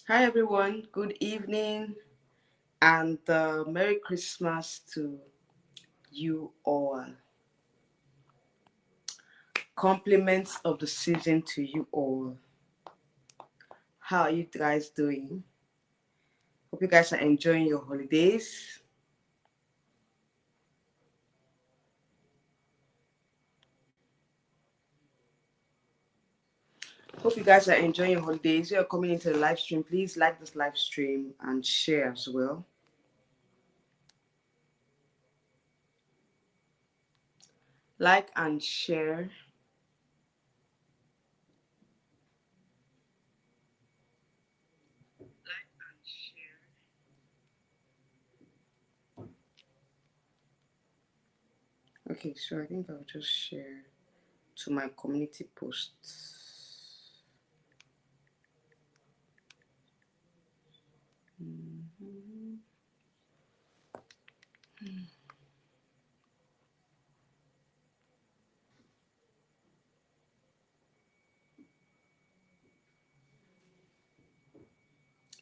Hi everyone, good evening and Merry Christmas to you all. Compliments of the season to you all. How are you guys doing? Hope you guys are enjoying your holidays. Hope you guys are enjoying your holidays. You are coming into the live stream. Please like this live stream and share as well. Like and share. Okay, so I think I'll just share to my community posts. Mhm.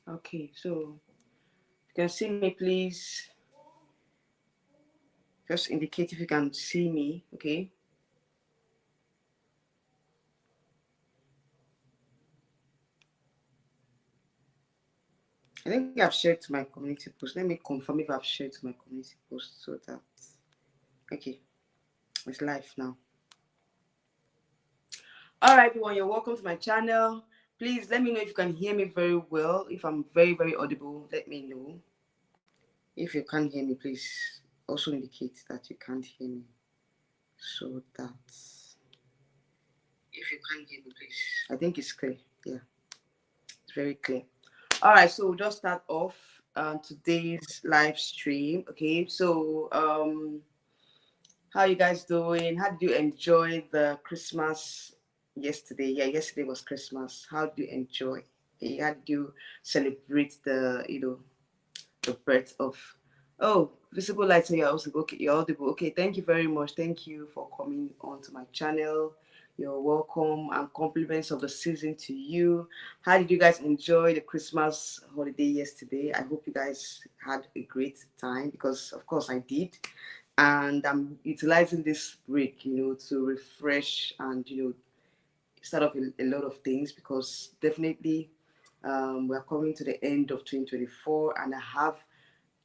Okay, so you can see me, please. Just indicate if you can see me, okay? I think I've shared to my community post. Let me confirm if I've shared to my community post so that, okay, it's live now. All right, everyone, you're welcome to my channel. Please let me know if you can hear me very well. If I'm very, very audible, let me know. If you can't hear me, please also indicate that you can't hear me so that if you can't hear me, please. I think it's clear. Yeah, it's very clear. All right, so we'll just start off today's live stream. Okay, so how you guys doing? How did you enjoy the Christmas yesterday? Yeah, yesterday was Christmas. How did you enjoy? How did you celebrate the birth of? Oh, visible light. So you're also okay. You're audible. Okay, thank you very much. Thank you for coming onto my channel. You're welcome and compliments of the season to you. How did you guys enjoy the Christmas holiday yesterday? I hope you guys had a great time because, of course, I did. And I'm utilizing this break, to refresh and, start off a lot of things because definitely we're coming to the end of 2024 and I have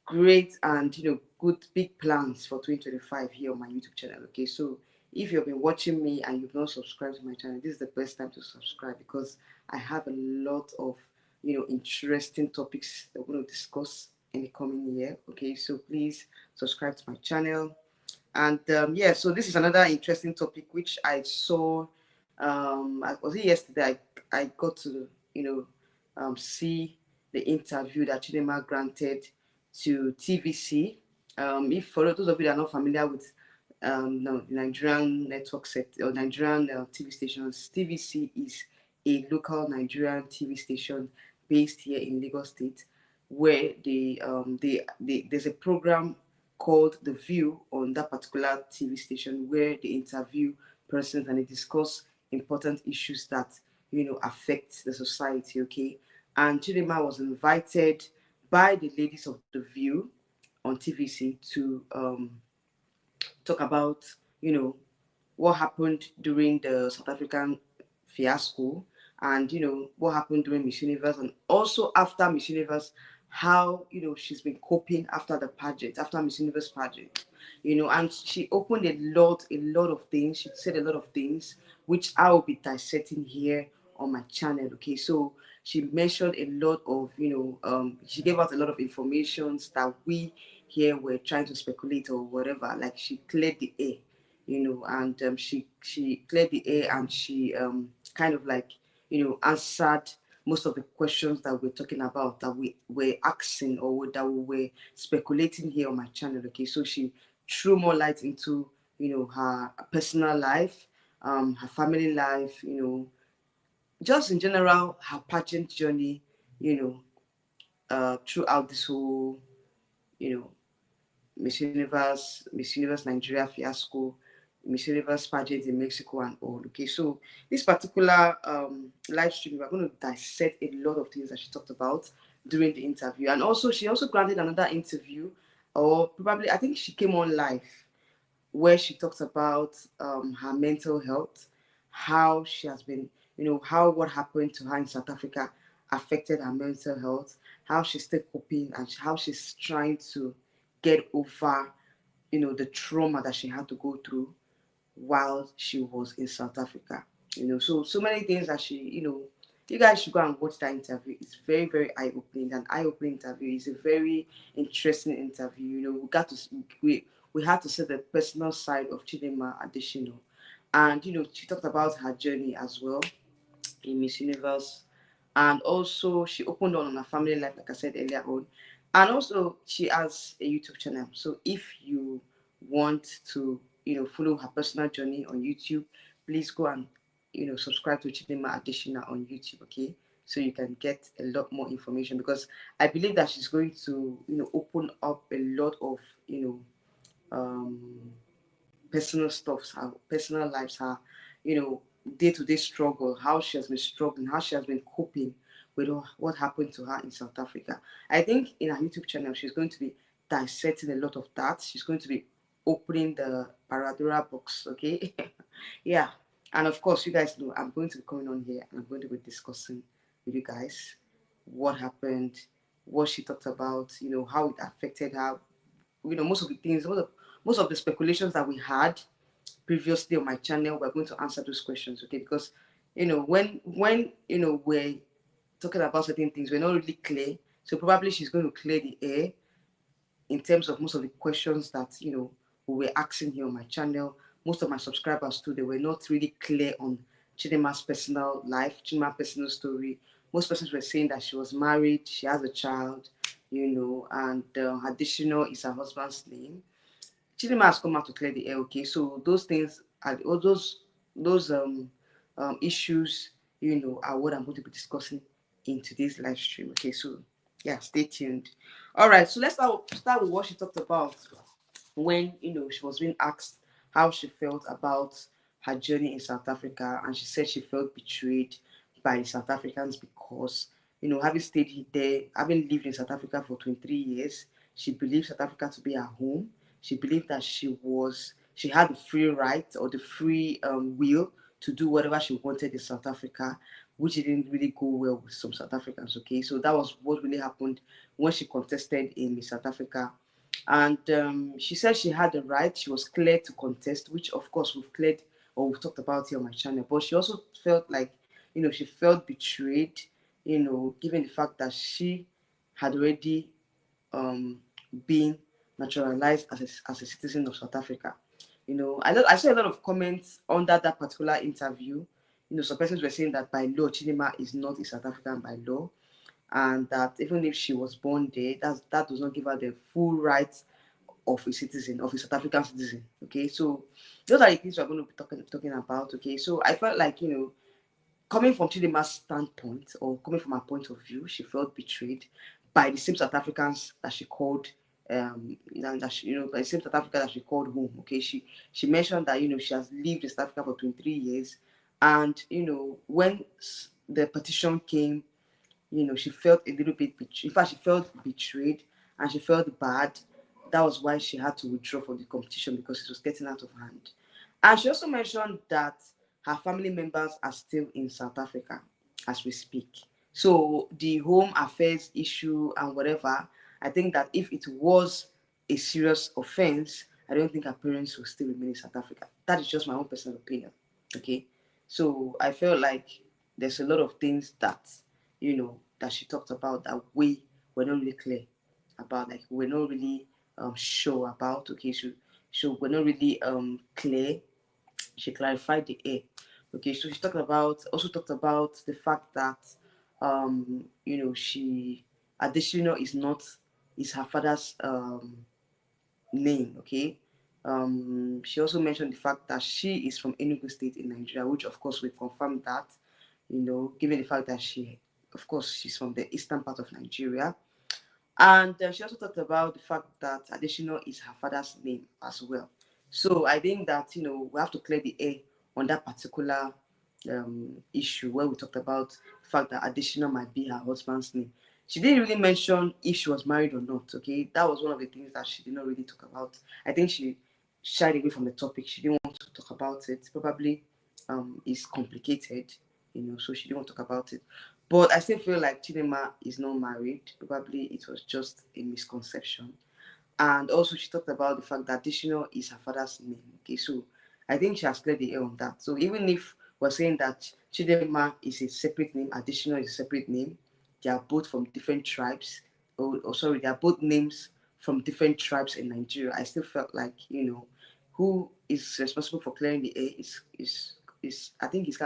great and good big plans for 2025 here on my YouTube channel. Okay, so if you've been watching me and you've not subscribed to my channel, this is the best time to subscribe because I have a lot of interesting topics that we're going to discuss in the coming year. Okay, so please subscribe to my channel. And yeah, so this is another interesting topic which I saw. Was it yesterday? I got to see the interview that Chidimma granted to TVC. If for those of you that are not familiar with no, the Nigerian network set or Nigerian TV stations, TVC is a local Nigerian TV station based here in Lagos State, where there's a program called The View on that particular TV station where they interview persons and they discuss important issues that affect the society. Okay, and Chidinma was invited by the ladies of The View on TVC to talk about what happened during the South African fiasco and what happened during Miss Universe and also after Miss Universe, how she's been coping after the pageant, after Miss Universe pageant, and she opened a lot of things. She said a lot of things which I will be dissecting here on my channel. Okay, so she mentioned a lot of she gave out a lot of informations that we here were trying to speculate or whatever. Like she cleared the air, and she cleared the air and she kind of like answered most of the questions that we're talking about that we were asking or that we were speculating here on my channel. Okay, so she threw more light into her personal life, her family life, just in general her pageant journey, throughout this whole you know Miss Universe Nigeria fiasco, Miss Universe pageant in Mexico and all. Okay, so this particular live stream, we're going to dissect a lot of things that she talked about during the interview, and also she also granted another interview, or probably I think she came on live where she talks about her mental health, how she has been, how what happened to her in South Africa affected her mental health, how she's still coping, and how she's trying to get over, the trauma that she had to go through while she was in South Africa. So many things that she, you guys should go and watch that interview. It's very, very eye-opening. An eye-opening interview. It's a very interesting interview. We had to see the personal side of Chidinma Adestina. And she talked about her journey as well in Miss Universe. And also she opened on her family life, like I said earlier on. And also she has a YouTube channel. So if you want to, follow her personal journey on YouTube, please go and, subscribe to Chidinma Adestina on YouTube, okay? So you can get a lot more information, because I believe that she's going to, open up a lot of, um, personal stuff, her personal lives, her, day-to-day struggle, how she has been struggling, how she has been coping with what happened to her in South Africa. I think in her YouTube channel, she's going to be dissecting a lot of that. She's going to be opening the Paradora box, okay? Yeah. And of course, you guys know I'm going to be coming on here and I'm going to be discussing with you guys what happened, what she talked about, how it affected her, most of the things, most of the speculations that we had previously on my channel. We're going to answer those questions, okay? Because when we're talking about certain things, we're not really clear. So probably she's going to clear the air in terms of most of the questions that we were asking here on my channel. Most of my subscribers too, they were not really clear on Chidimma's personal life, Chidimma's personal story. Most persons were saying that she was married, she has a child, and additional is her husband's name. Chidinma has come out to clear the air, okay? So those things are all those issues, are what I'm going to be discussing in today's live stream. Okay, so yeah, stay tuned. All right, so let's start with what she talked about when she was being asked how she felt about her journey in South Africa, and she said she felt betrayed by the South Africans because having stayed there, having lived in South Africa for 23 years, she believed South Africa to be her home. She believed that she had the free right or the free will to do whatever she wanted in South Africa, which didn't really go well with some South Africans. Okay, so that was what really happened when she contested in Miss South Africa. And she said she had the right, she was cleared to contest, which of course we've talked about here on my channel. But she also felt like, she felt betrayed, given the fact that she had already been naturalized as a citizen of South Africa. I saw a lot of comments under that particular interview. Some persons were saying that by law, Chidinma is not a South African by law, and that even if she was born there, that does not give her the full rights of a citizen, of a South African citizen. Okay, so those are the things we're going to be talking about. Okay, so I felt like, coming from Chidinma's standpoint, or coming from her point of view, she felt betrayed by the same South Africans that she called, by the same South Africa that she called home. Okay, she mentioned that she has lived in South Africa for 23 years, and when the petition came, she felt a little bit betrayed. In fact, she felt betrayed and she felt bad. That was why she had to withdraw from the competition, because it was getting out of hand. And she also mentioned that her family members are still in South Africa as we speak. So the home affairs issue and whatever, I think that if it was a serious offense, I don't think her parents will still remain in South Africa. That is just my own personal opinion. Okay. So I felt like there's a lot of things that that she talked about that we were not really clear about, like we're not really sure about. Okay, so we're not really clear. She clarified the air. Okay, so she also talked about the fact that she additional is her father's name. Okay. She also mentioned the fact that she is from Enugu State in Nigeria, which of course we confirmed that, given the fact that she's from the eastern part of Nigeria. And she also talked about the fact that additional is her father's name as well. So I think that we have to clear the air on that particular issue where we talked about the fact that Adestina might be her husband's name. She didn't really mention if she was married or not. Okay, that was one of the things that she did not really talk about. I think she shied away from the topic. She didn't want to talk about it. Probably it's complicated, so she didn't want to talk about it. But I still feel like Chidinma is not married. Probably it was just a misconception. And also, she talked about the fact that additional is her father's name. Okay, so I think she has cleared the air on that. So even if we're saying that Chidema is a separate name, additional is a separate name, they are both from different tribes. Or sorry, they are both names from different tribes in Nigeria. I still felt like who is responsible for clearing the air is I think it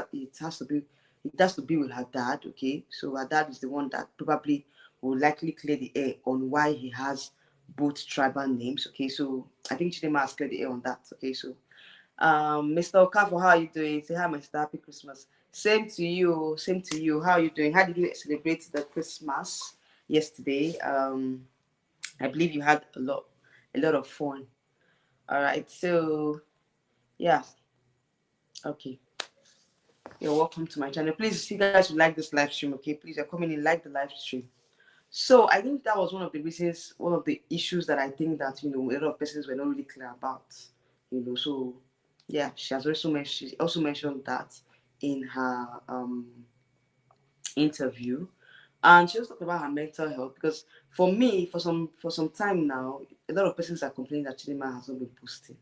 has to be with her dad. Okay, so her dad is the one that probably will likely clear the air on why he has both tribal names. Okay, so I think Chidema has cleared the air on that. Okay, so Mr. Okafo, how are you doing? Say hi, Mr. Happy Christmas. Same to you. Same to you. How are you doing? How did you celebrate the Christmas yesterday? I believe you had a lot of fun. All right. So yeah. Okay. You're welcome to my channel. Please, you guys who like this live stream. Okay, please, you're coming in, like the live stream. So I think that was one of the reasons, one of the issues that I think that a lot of persons were not really clear about. So yeah, she also mentioned that in her interview, and she also talked about her mental health because for me, for some time now, a lot of persons are complaining that Chidima has not been posting.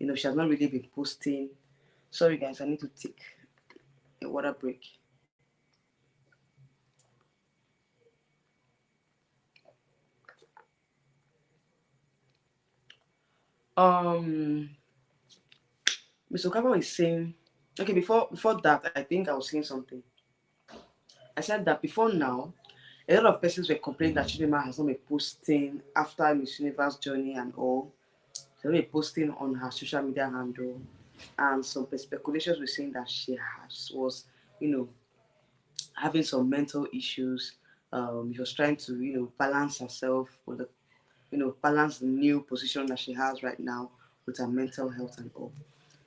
She has not really been posting. Sorry guys, I need to take a water break. Um, Mr. Okaba is saying, okay, before that, I think I was saying something. I said that before now, a lot of persons were complaining that Chidima has not been posting after Miss Universe journey and all. She has been posting on her social media handle, and some speculations were saying that was, you know, having some mental issues. She was trying to, balance herself with the, balance the new position that she has right now with her mental health and all.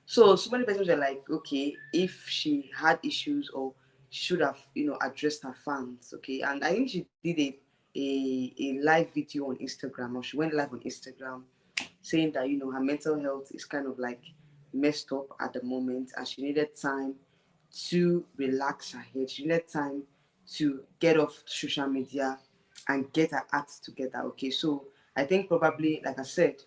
So many persons were like, okay, if she had issues or she should have, addressed her fans, okay. And I think she did a live video on Instagram, or she went live on Instagram saying that her mental health is kind of like messed up at the moment, and she needed time to relax her head. She needed time to get off social media and get her act together. Okay, so I think probably, like I said,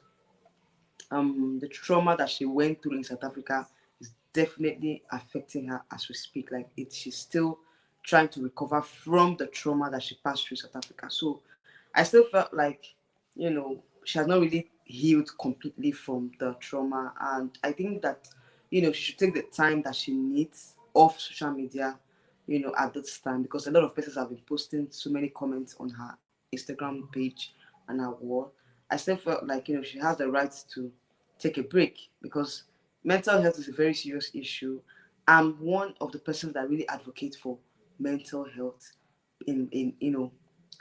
the trauma that she went through in South Africa is definitely affecting her as we speak. Like she's still trying to recover from the trauma that she passed through South Africa. So I still felt like, she has not really healed completely from the trauma. And I think that, she should take the time that she needs off social media, at this time, because a lot of persons have been posting so many comments on her Instagram page and her wall. I still felt like, she has the right to take a break because mental health is a very serious issue. I'm one of the persons that really advocate for mental health in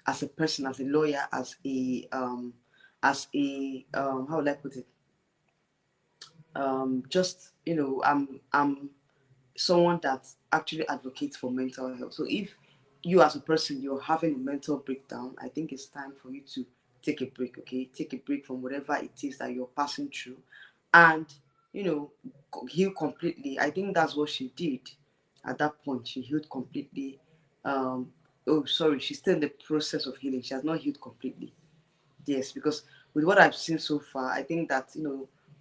as a person, as a lawyer, as a how would I put it? Just I'm someone that actually advocates for mental health. So if you as a person you're having a mental breakdown, I think it's time for you to take a break. Okay, take a break from whatever it is that you're passing through, and you know heal completely. I think that's what she did at that point. She healed completely. Oh, sorry, she's still in the process of healing. She has not healed completely. Yes, because with what I've seen so far, I think that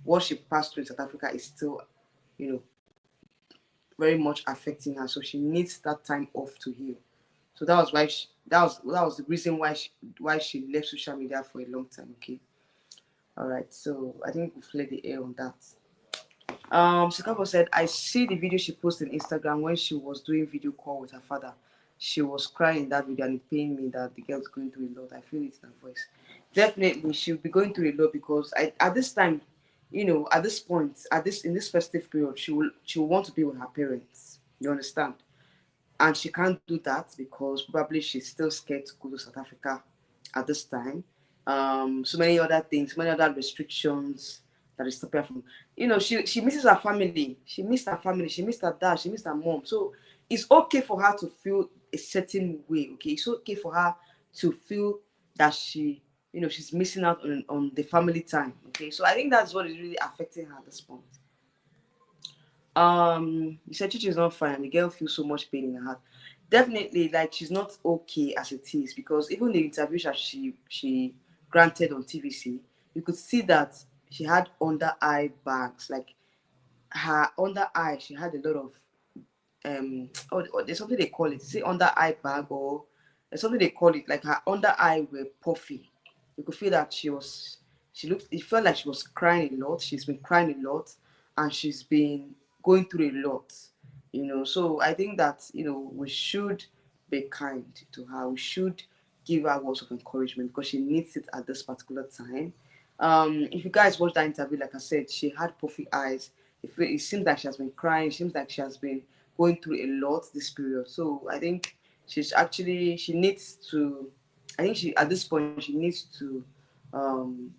what she passed through in South Africa is still you know very much affecting her. So she needs that time off to heal. So that was why that was the reason why she left social media for a long time. Okay. All right. So I think we've cleared the air on that. Shikabo said, I see the video she posted on Instagram when she was doing video call with her father. She was crying in that video and it pained me that the girl's going through a lot. I feel it in her voice. Definitely, she'll be going through a lot because at this time, at this point, in this festive period, she will want to be with her parents. You understand? And she can't do that because probably she's still scared to go to South Africa at this time. So many other things, many other restrictions that is stopping her from, she misses her family. She missed her family. She missed her dad. She missed her mom. So it's okay for her to feel a certain way. Okay, it's okay for her to feel that she's missing out on the family time. Okay, so I think that's what is really affecting her at this point. You said Chichi is not fine and the girl feels so much pain in her heart. Definitely, like, she's not okay as it is, because even the interview that she granted on TVC, you could see that she had under eye bags. Like, her under eye, she had a lot of or there's something they call it. Is it under eye bag, or there's something they call it, like her under eye were puffy. You could feel that it felt like she was crying a lot. She's been crying a lot, and she's been going through a lot. So I think that we should be kind to her. We should give her words of encouragement, because she needs it at this particular time. If you guys watch that interview, like I said, she had puffy eyes. It seems like she has been crying. It seems like she has been going through a lot this period. So I think she needs to, I think at this point she needs to um,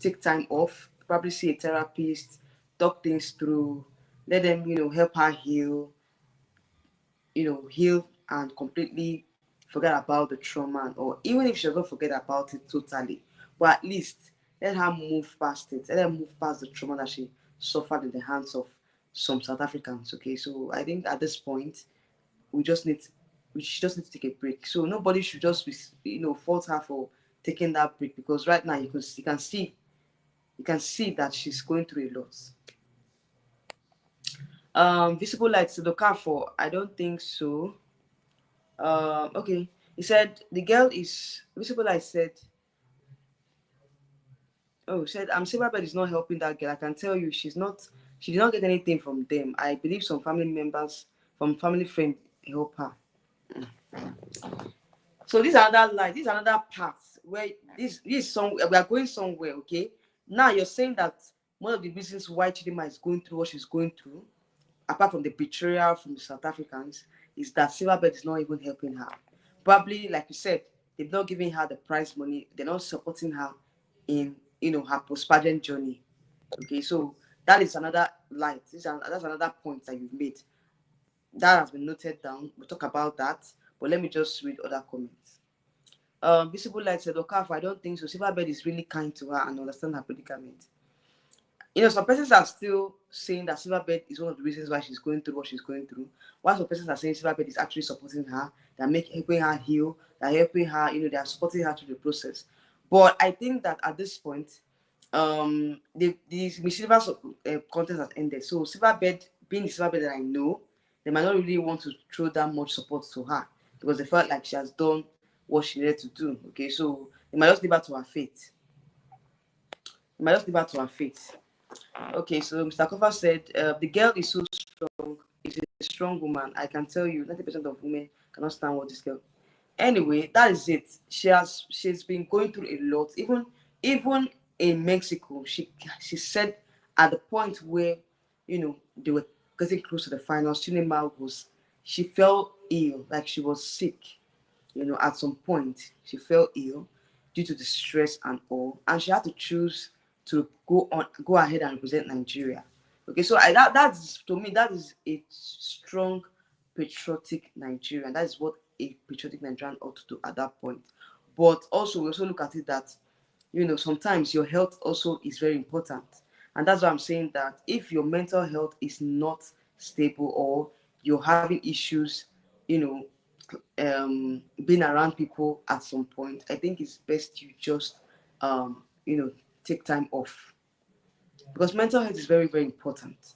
take time off, probably see a therapist, talk things through, let them, help her heal and completely forget about the trauma, or even if she doesn't forget about it totally, but at least let her move past it. Let her move past the trauma that she suffered in the hands of some South Africans. Okay, so I think at this point we just need she just need to take a break. So nobody should just be, fault her for taking that break, because right now you can see that she's going through a lot. Visible light to look out for. I don't think so. Okay. He said the girl is visible. I said, oh, said Silverbird is not helping that girl. I can tell you, she's not. She did not get anything from them. I believe some family members, from family friend, help her. So this is another line. This is another part where this song we are going somewhere. Okay. Now you're saying that one of the reasons why Chidima is going through what she's going through, apart from the betrayal from the South Africans, is that Silverbird is not even helping her. Probably, like you said, they've not giving her the prize money. They're not supporting her in her post-pageant journey. Okay, so that is another light. That's another point that you've made. That has been noted down. We'll talk about that. But let me just read other comments. Visible Light said, Okafo, I don't think so. Silverbird is really kind to her and understand her predicament. Some persons are still saying that Silverbird is one of the reasons why she's going through what she's going through. While some persons are saying Silverbird is actually supporting her, they're helping her heal, they're helping her, they're supporting her through the process. But I think that at this point, the Miss Silver's contest has ended. So Silverbird, being the Silverbird that I know, they might not really want to throw that much support to her, because they felt like she has done what she needed to do. Okay, so they might just leave her to her fate. Okay, so Mr. Kofa said, the girl is so strong. She's a strong woman. I can tell you, 90% of women cannot stand what this girl. Anyway, that is it. She's been going through a lot. Even in Mexico, she said at the point where they were getting close to the finals, she felt ill, like she was sick. At some point she fell ill due to the stress and all, and she had to choose to go ahead and represent Nigeria. Okay, so that's to me, that is a strong patriotic Nigerian. That is what a patriotic Nigerian ought to do at that point. But also we also look at it that sometimes your health also is very important, and that's why I'm saying that if your mental health is not stable, or you're having issues, being around people at some point, I think it's best you just take time off, because mental health is very, very important.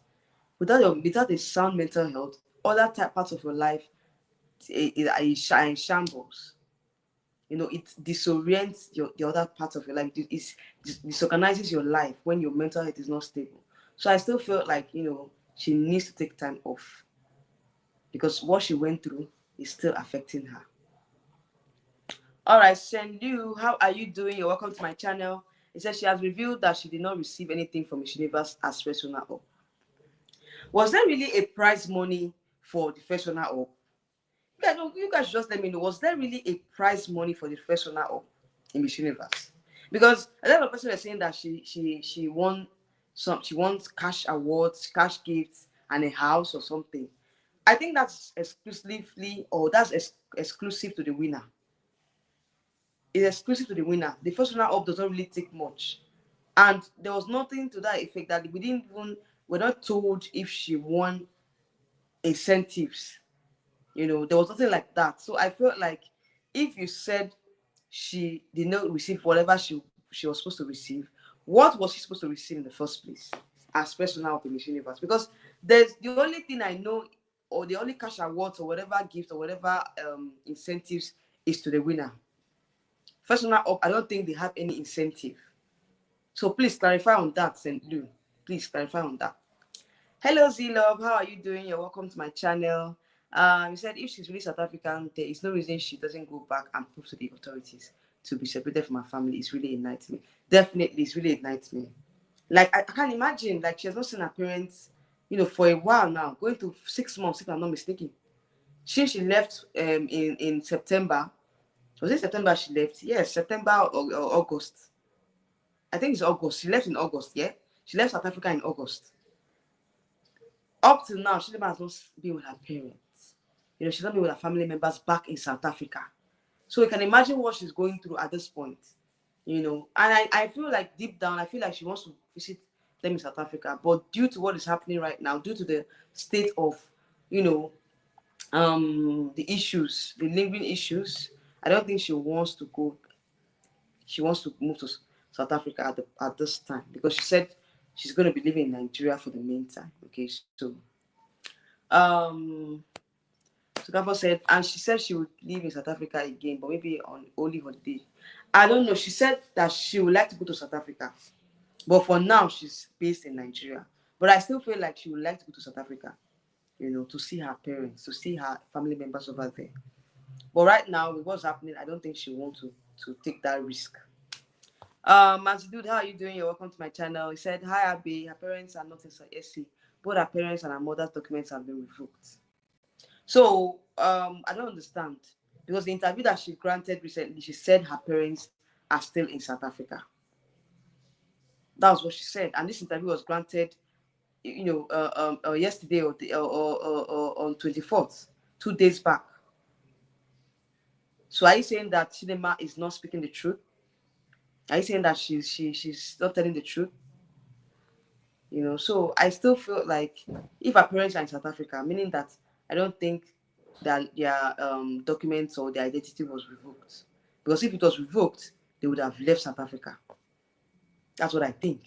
Without a sound mental health, other parts of your life is in shambles. It disorients the other parts of your life. It disorganizes your life when your mental health is not stable. So I still feel like she needs to take time off, because what she went through is still affecting her. All right, Sendu, how are you doing? You're welcome to my channel. It says she has revealed that she did not receive anything from Miss Universe as first runner-up. Was there really a prize money for the first runner-up? You guys just let me know. Was there really a prize money for the first runner-up in Miss Universe? Because a lot of people are saying that she won she wants cash awards, cash gifts, and a house or something. I think that's exclusively, or that's exclusive to the winner. It's exclusive to the winner. The first runner up doesn't really take much. And there was nothing to that effect that we didn't even, we're not told if she won incentives. You know, there was nothing like that. So I felt like if you said she did not receive whatever she was supposed to receive, what was she supposed to receive in the first place as personal of the Miss Universe? Because there's the only thing I know, or the only cash awards or whatever gift or whatever incentives is to the winner. First runner up, I don't think they have any incentive. So please clarify on that, St. Lou. Please clarify on that. Hello, Z-Love. How are you doing? You're welcome to my channel. You said if she's really South African, there is no reason she doesn't go back and prove to the authorities to be separated from her family. It's really a nightmare. Definitely, it's really a nightmare. Like, I can't imagine, like, she has not seen her parents, you know, for a while now, going to 6 months, if I'm not mistaken. She left in September. Was it September she left? Yes, September or August. I think it's August. She left in August, yeah? She left South Africa in August. Up till now, she never has not been with her parents. You know, she's not been with her family members back in South Africa. So you can imagine what she's going through at this point. You know, and I feel like deep down, I feel like she wants to visit them in South Africa. But due to what is happening right now, due to the state of, you know, the issues, the lingering issues, I don't think she wants to go. She wants to move to South Africa at this time, because she said she's going to be living in Nigeria for the meantime. Okay, um so Gabo said, and she said she would live in South Africa again, but maybe on only holiday. I don't know. She said that she would like to go to South Africa, but for now she's based in Nigeria. But I still feel like she would like to go to South Africa, you know, to see her parents, to see her family members over there. But right now, with what's happening, I don't think she wants to take that risk. Dude, how are you doing? You're welcome to my channel. He said, hi, Abby. Her parents are not in SC. Both her parents and her mother's documents have been revoked. So, I don't understand. Because the interview that she granted recently, she said her parents are still in South Africa. That was what she said. And this interview was granted, you know, yesterday or on 24th, 2 days back. So are you saying that Chidimma is not speaking the truth? Are you saying that she's not telling the truth? You know, so I still feel like if her parents are in South Africa, meaning that I don't think that their documents or their identity was revoked. Because if it was revoked, they would have left South Africa. That's what I think.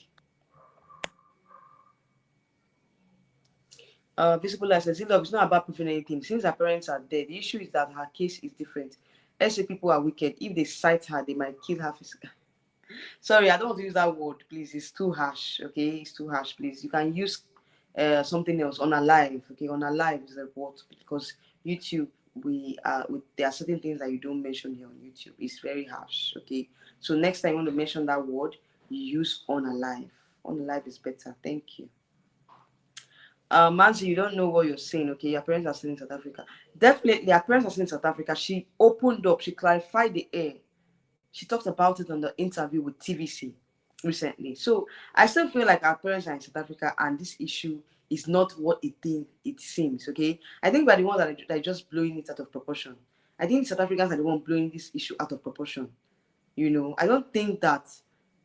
Visible license. It's not about proving anything. Since her parents are dead, the issue is that her case is different. Let's say people are wicked. If they cite her, they might kill her physically. Sorry, I don't want to use that word, please. It's too harsh, okay? It's too harsh, please. You can use something else. Unalive, okay? Unalive is a word, because YouTube, there are certain things that you don't mention here on YouTube. It's very harsh, okay? So next time you want to mention that word, you use unalive. Unalive is better. Thank you. Manzi, you don't know what you're saying, okay? Your parents are still in South Africa. Definitely, your parents are still in South Africa. She opened up, she clarified the air. She talked about it on the interview with TVC recently. So I still feel like our parents are in South Africa, and this issue is not what it seems, okay? I think we're the ones that are just blowing it out of proportion. I think South Africans are the ones blowing this issue out of proportion. You know, I don't think that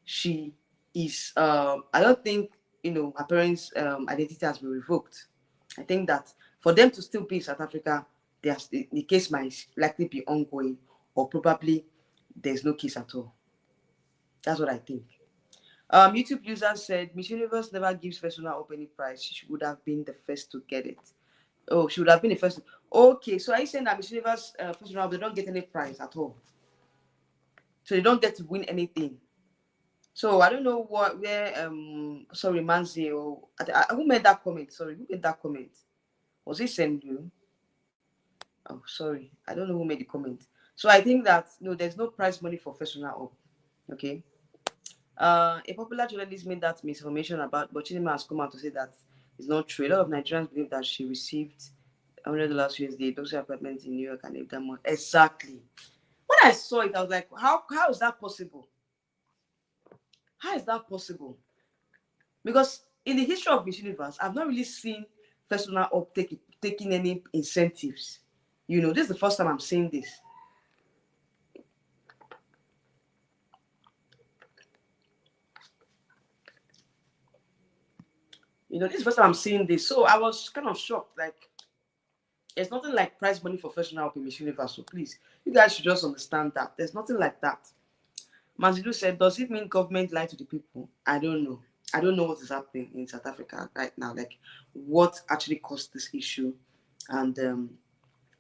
she is, I don't think, you know, her parents' identity has been revoked. I think that for them to still be in South Africa, the case might likely be ongoing, or probably there's no case at all. That's what I think. YouTube user said, Miss Universe never gives first runner up any prize. She would have been the first to get it. Oh, she would have been the first. Okay, so are you saying that Miss Universe first runner up, they don't get any prize at all? So they don't get to win anything. So I don't know where sorry, Manzi, or who made that comment? Sorry, who made that comment? Was it send you? Oh, sorry, I don't know who made the comment. So I think that no, there's no prize money for first runner up. Okay. A popular journalist made that misinformation about, but Chidinma has come out to say that it's not true. A lot of Nigerians believe that she received $100 USD, those apartments in New York, and lived that month. Exactly. When I saw it, I was like, how is that possible? How is that possible? Because in the history of Miss Universe, I've not really seen first runner up taking any incentives. You know, this is the first time I'm seeing this. You know, this is the first time I'm seeing this. So I was kind of shocked. Like, there's nothing like prize money for first runner up in Miss Universe. So please, you guys should just understand that. There's nothing like that. Mazidu said, does it mean government lie to the people? I don't know. I don't know what is happening in South Africa right now. Like, what actually caused this issue, and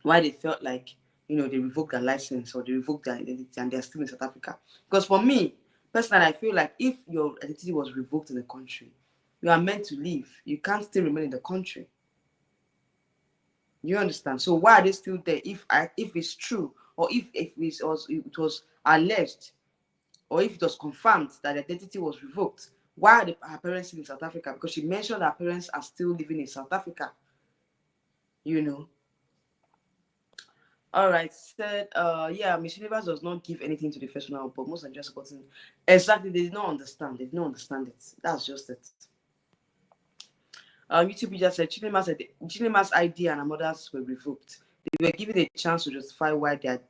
why they felt like, you know, they revoked their license or they revoked their identity and they're still in South Africa. Because for me, personally, I feel like if your identity was revoked in the country, you are meant to leave. You can't still remain in the country. You understand? So why are they still there? If it's true, or if it was alleged, or if it was confirmed that the identity was revoked, why are her parents in South Africa? Because she mentioned her parents are still living in South Africa. You know. All right, said, yeah, Miss Universe does not give anything to the first round, but most are just gotten exactly. They did not understand. They did not understand it. That's just it. YouTube just said Chidimma's ID and her mother's were revoked. They were given a chance to justify why their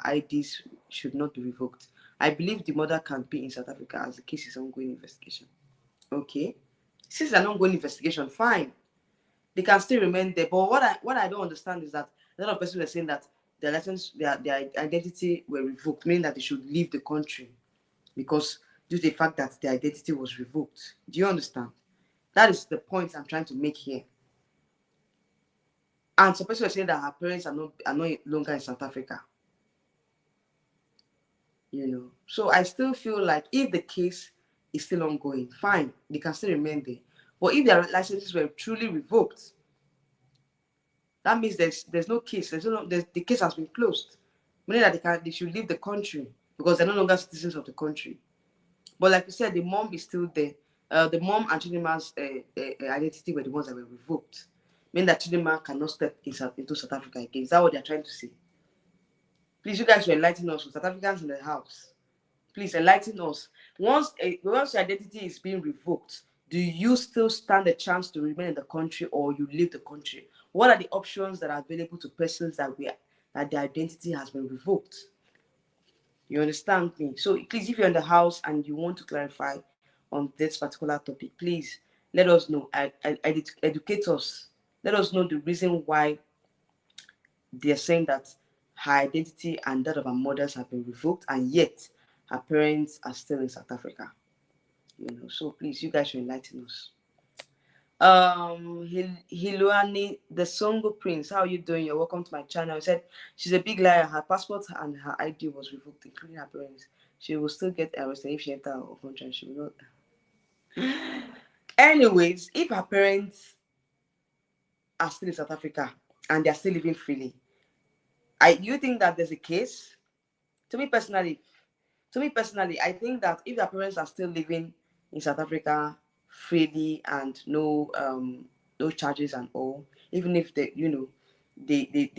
IDs should not be revoked. I believe the mother can be in South Africa as the case is ongoing investigation. Okay, since an ongoing investigation, fine, they can still remain there. But what I don't understand is that a lot of persons are saying that their license, their identity were revoked, meaning that they should leave the country because due to the fact that their identity was revoked. Do you understand? That is the point I'm trying to make here. And some persons are saying that her parents are no longer in South Africa. You know, so I still feel like if the case is still ongoing, fine, they can still remain there. But if their licenses were truly revoked, that means there's no case. The case has been closed, meaning that they should leave the country because they're no longer citizens of the country. But like you said, the mom is still there. The mom and Chidimma's identity were the ones that were revoked, meaning that Chidimma cannot step into South Africa again. Is that what they're trying to say? Please, you guys will enlighten us. With South Africans in the house, please enlighten us. Once your identity is being revoked, do you still stand a chance to remain in the country or you leave the country? What are the options that are available to persons that their identity has been revoked? You understand me? So please, if you're in the house and you want to clarify on this particular topic, please let us know. Educate us. Let us know the reason why they're saying that her identity and that of her mothers have been revoked, and yet her parents are still in South Africa. You know, so please, you guys should enlighten us. Hiluani, the Songo Prince, how are you doing? You're welcome to my channel. He said she's a big liar. Her passport and her ID was revoked, including her parents. She will still get arrested if she enters our country and she will not. Anyways, if her parents are still in South Africa and they're still living freely, do you think that there's a case? To me personally, I think that if their parents are still living in South Africa freely and no charges and all, even if they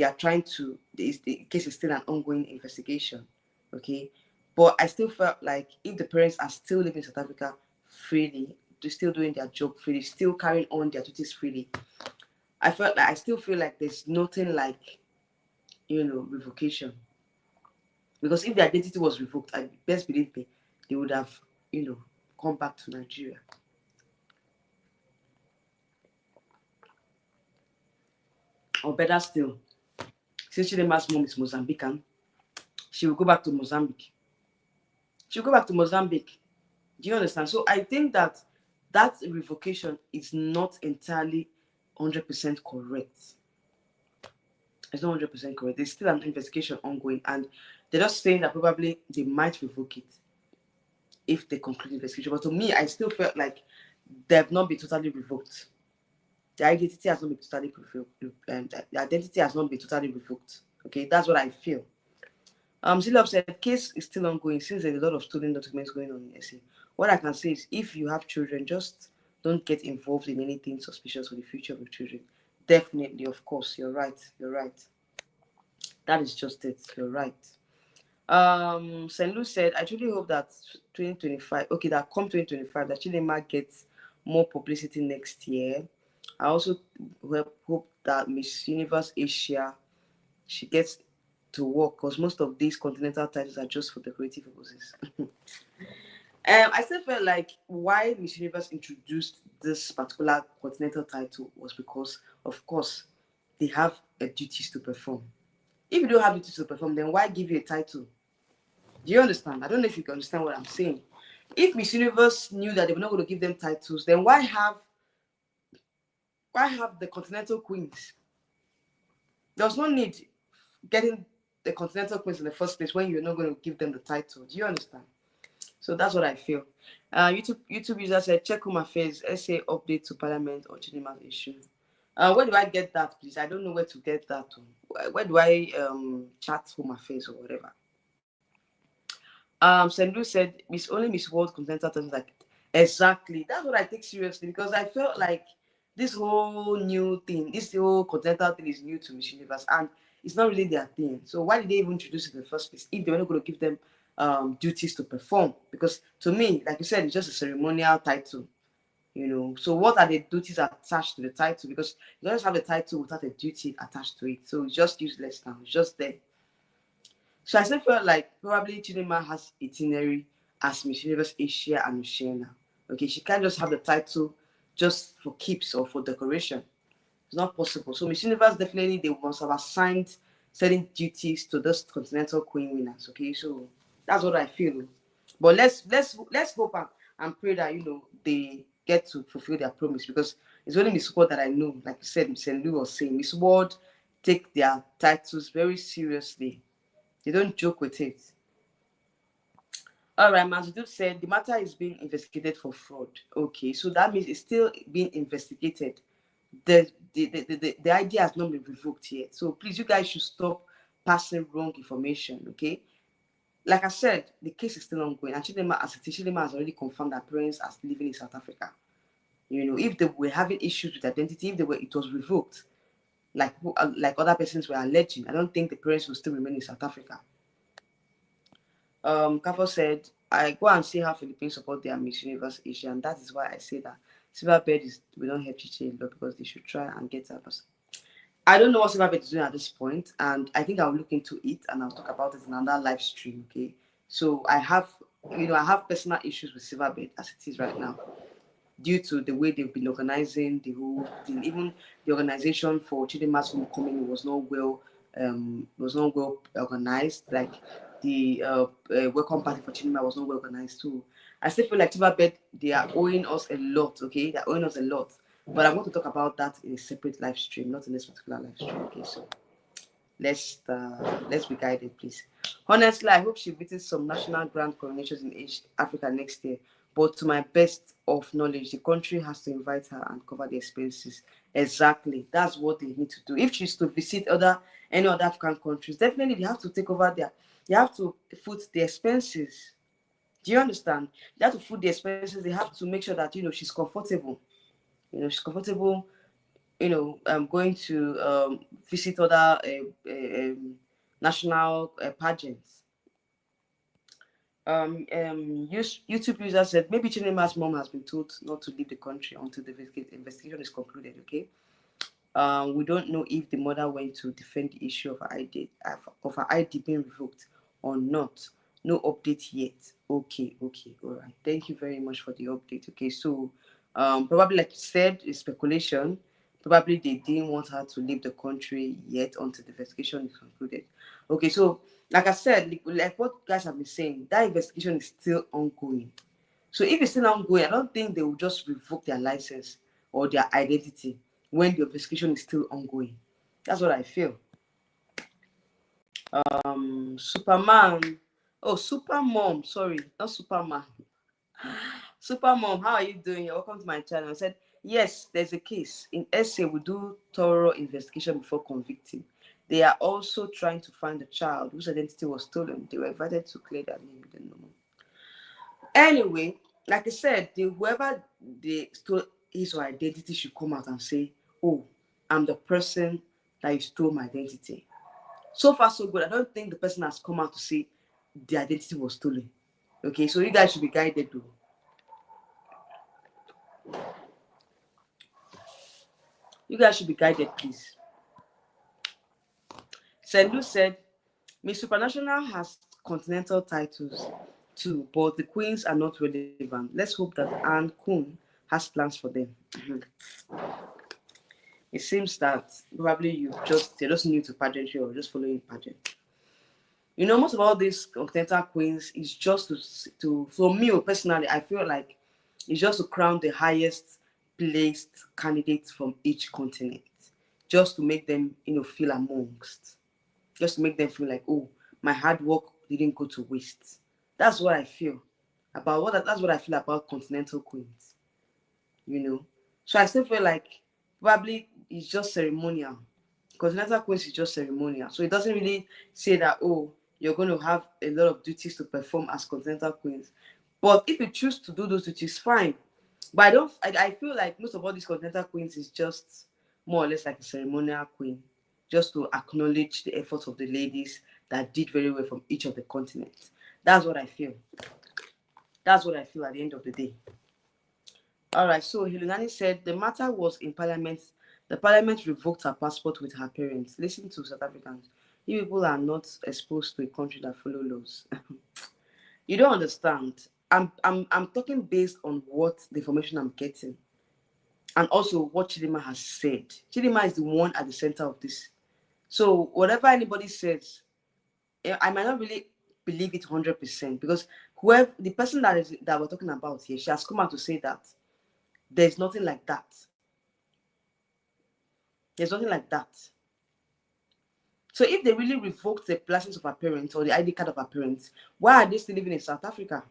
are trying to, the case is still an ongoing investigation, okay. But I still felt like if the parents are still living in South Africa freely, they're still doing their job freely, still carrying on their duties freely, I still feel like there's nothing like revocation. Because if the identity was revoked, I best believe me, they would have, come back to Nigeria. Or better still, since Chidimma's mom is Mozambican, she will go back to Mozambique. She'll go back to Mozambique. Do you understand? So I think that revocation is not entirely 100% correct. It's not 100% correct. There's still an investigation ongoing, and they're just saying that probably they might revoke it if they conclude the investigation. But to me, I still felt like they have not been totally revoked. The identity has not been totally revoked. The identity has not been totally revoked. Okay, that's what I feel. Zilov said case is still ongoing since there's a lot of stolen documents going on in SA. What I can say is if you have children, just don't get involved in anything suspicious for the future of your children. Definitely, of course, you're right. You're right. That is just it. You're right. St. Louis said, I truly hope that 2025, okay, that come 2025, that Chidimma gets more publicity next year. I also hope that Miss Universe Asia, she gets to work, because most of these continental titles are just for decorative purposes. I still felt like why Miss Universe introduced this particular continental title was because, of course, they have a duties to perform. If you don't have duties to perform, then why give you a title? Do you understand? I don't know if you can understand what I'm saying. If Miss Universe knew that they were not going to give them titles, then why have the continental queens? There was no need getting the continental queens in the first place when you're not going to give them the title. Do you understand? So that's what I feel. YouTube user said, check Home Affairs, essay update to Parliament or Chidimma's issue. Where do I get that, please? I don't know where to get that. Where do I chat Home Affairs or whatever? St. Louis said, Miss World Continental Times, like, exactly. That's what I take seriously, because I felt like this whole new thing, this whole continental thing is new to Miss Universe, and it's not really their thing. So why did they even introduce it in the first place if they were not going to give them duties to perform? Because to me, like you said, it's just a ceremonial title, you know. So what are the duties attached to the title? Because you don't just have a title without a duty attached to it. So it's just useless now. It's just there. So I still felt like probably Chidinma has itinerary as Miss Universe Asia and Oceania. Okay, she can't just have the title just for keeps or for decoration. It's not possible. So Miss Universe, definitely they must have assigned certain duties to those continental queen winners. Okay, so that's what I feel. But let's hope and pray that they get to fulfill their promise, because it's only Miss World that I know. Like you said, Miss Lou was saying, Miss World take their titles very seriously. They don't joke with it. All right, Mazudub said the matter is being investigated for fraud. Okay, so that means it's still being investigated. The idea has not been revoked yet. So please, you guys should stop passing wrong information. Okay, like I said, the case is still ongoing. And Chidinma has already confirmed that parents are living in South Africa. You know, if they were having issues with identity, if it was revoked, like other persons were alleging, I don't think the parents will still remain in South Africa. Kafo said, I go and see how Philippines support their Miss Universe Asia, and that is why I say that Silverbird we don't help Chiche a lot, because they should try and get that person. I don't know what Silverbird is doing at this point, and I think I'll look into it and I'll talk about it in another live stream. Okay, so I have personal issues with Silverbird as it is right now, due to the way they've been organizing the whole thing. Even the organization for Chidimma's homecoming was not well organized. Like the welcome party for Chidimma was not well organized too. I still feel like Chidimma, they are owing us a lot. Okay, they're owing us a lot. But I'm going to talk about that in a separate live stream, not in this particular live stream. Okay, so let's be guided, please. Honestly, I hope she visits some national grand coronations in Africa next year. But to my best of knowledge, the country has to invite her and cover the expenses. Exactly, that's what they need to do. If she's to visit any other African countries, definitely they have to take over they have to foot the expenses. Do you understand? They have to foot the expenses. They have to make sure that she's comfortable. She's comfortable, going to visit other national pageants. YouTube user said maybe Chidimma's mom has been told not to leave the country until the investigation is concluded. Okay. We don't know if the mother went to defend the issue of her ID being revoked or not. No update yet. Okay, all right. Thank you very much for the update. Okay, so probably like you said, it's speculation. Probably they didn't want her to leave the country yet until the investigation is concluded. Okay, so like I said, like what you guys have been saying, that investigation is still ongoing. So if it's still ongoing, I don't think they will just revoke their license or their identity when the investigation is still ongoing. That's what I feel. Superman. Oh, Super Mom. Sorry, not Superman. Super Mom, how are you doing? You're welcome to my channel. I said, yes, there's a case. In SA, we do thorough investigation before convicting. They are also trying to find the child whose identity was stolen. They were invited to clear their name. They know. Anyway, like I said, whoever they stole his or identity should come out and say, oh, I'm the person that you stole my identity. So far, so good. I don't think the person has come out to say, the identity was stolen. Okay, so you guys should be guided though. You guys should be guided, please. Sendu said, Miss Supranational has continental titles too, but the queens are not relevant. Let's hope that Anne Kun has plans for them. It seems that probably you're just new to pageantry or just following pageant. You know, most of all these continental queens is just to for me personally, I feel like it's just to crown the highest placed candidates from each continent, just to make them, feel amongst, just to make them feel like, oh, my hard work didn't go to waste. That's what I feel that's what I feel about continental queens, So I still feel like probably it's just ceremonial. Continental queens is just ceremonial. So it doesn't really say that, oh, you're going to have a lot of duties to perform as continental queens. But if you choose to do those duties, fine. But I feel like most of all these continental queens is just more or less like a ceremonial queen, just to acknowledge the efforts of the ladies that did very well from each of the continents. That's what I feel. That's what I feel at the end of the day. All right, so Hilunani said the matter was in Parliament. The Parliament revoked her passport with her parents. Listen to South Africans. You people are not exposed to a country that follow laws. You don't understand. I'm talking based on what the information I'm getting, and also what Chidimma has said. Chidimma is the one at the center of this. So whatever anybody says, I might not really believe it 100% because whoever the person that we're talking about here, she has come out to say that there's nothing like that. There's nothing like that. So if they really revoked the license of her parents or the ID card of her parents, why are they still living in South Africa?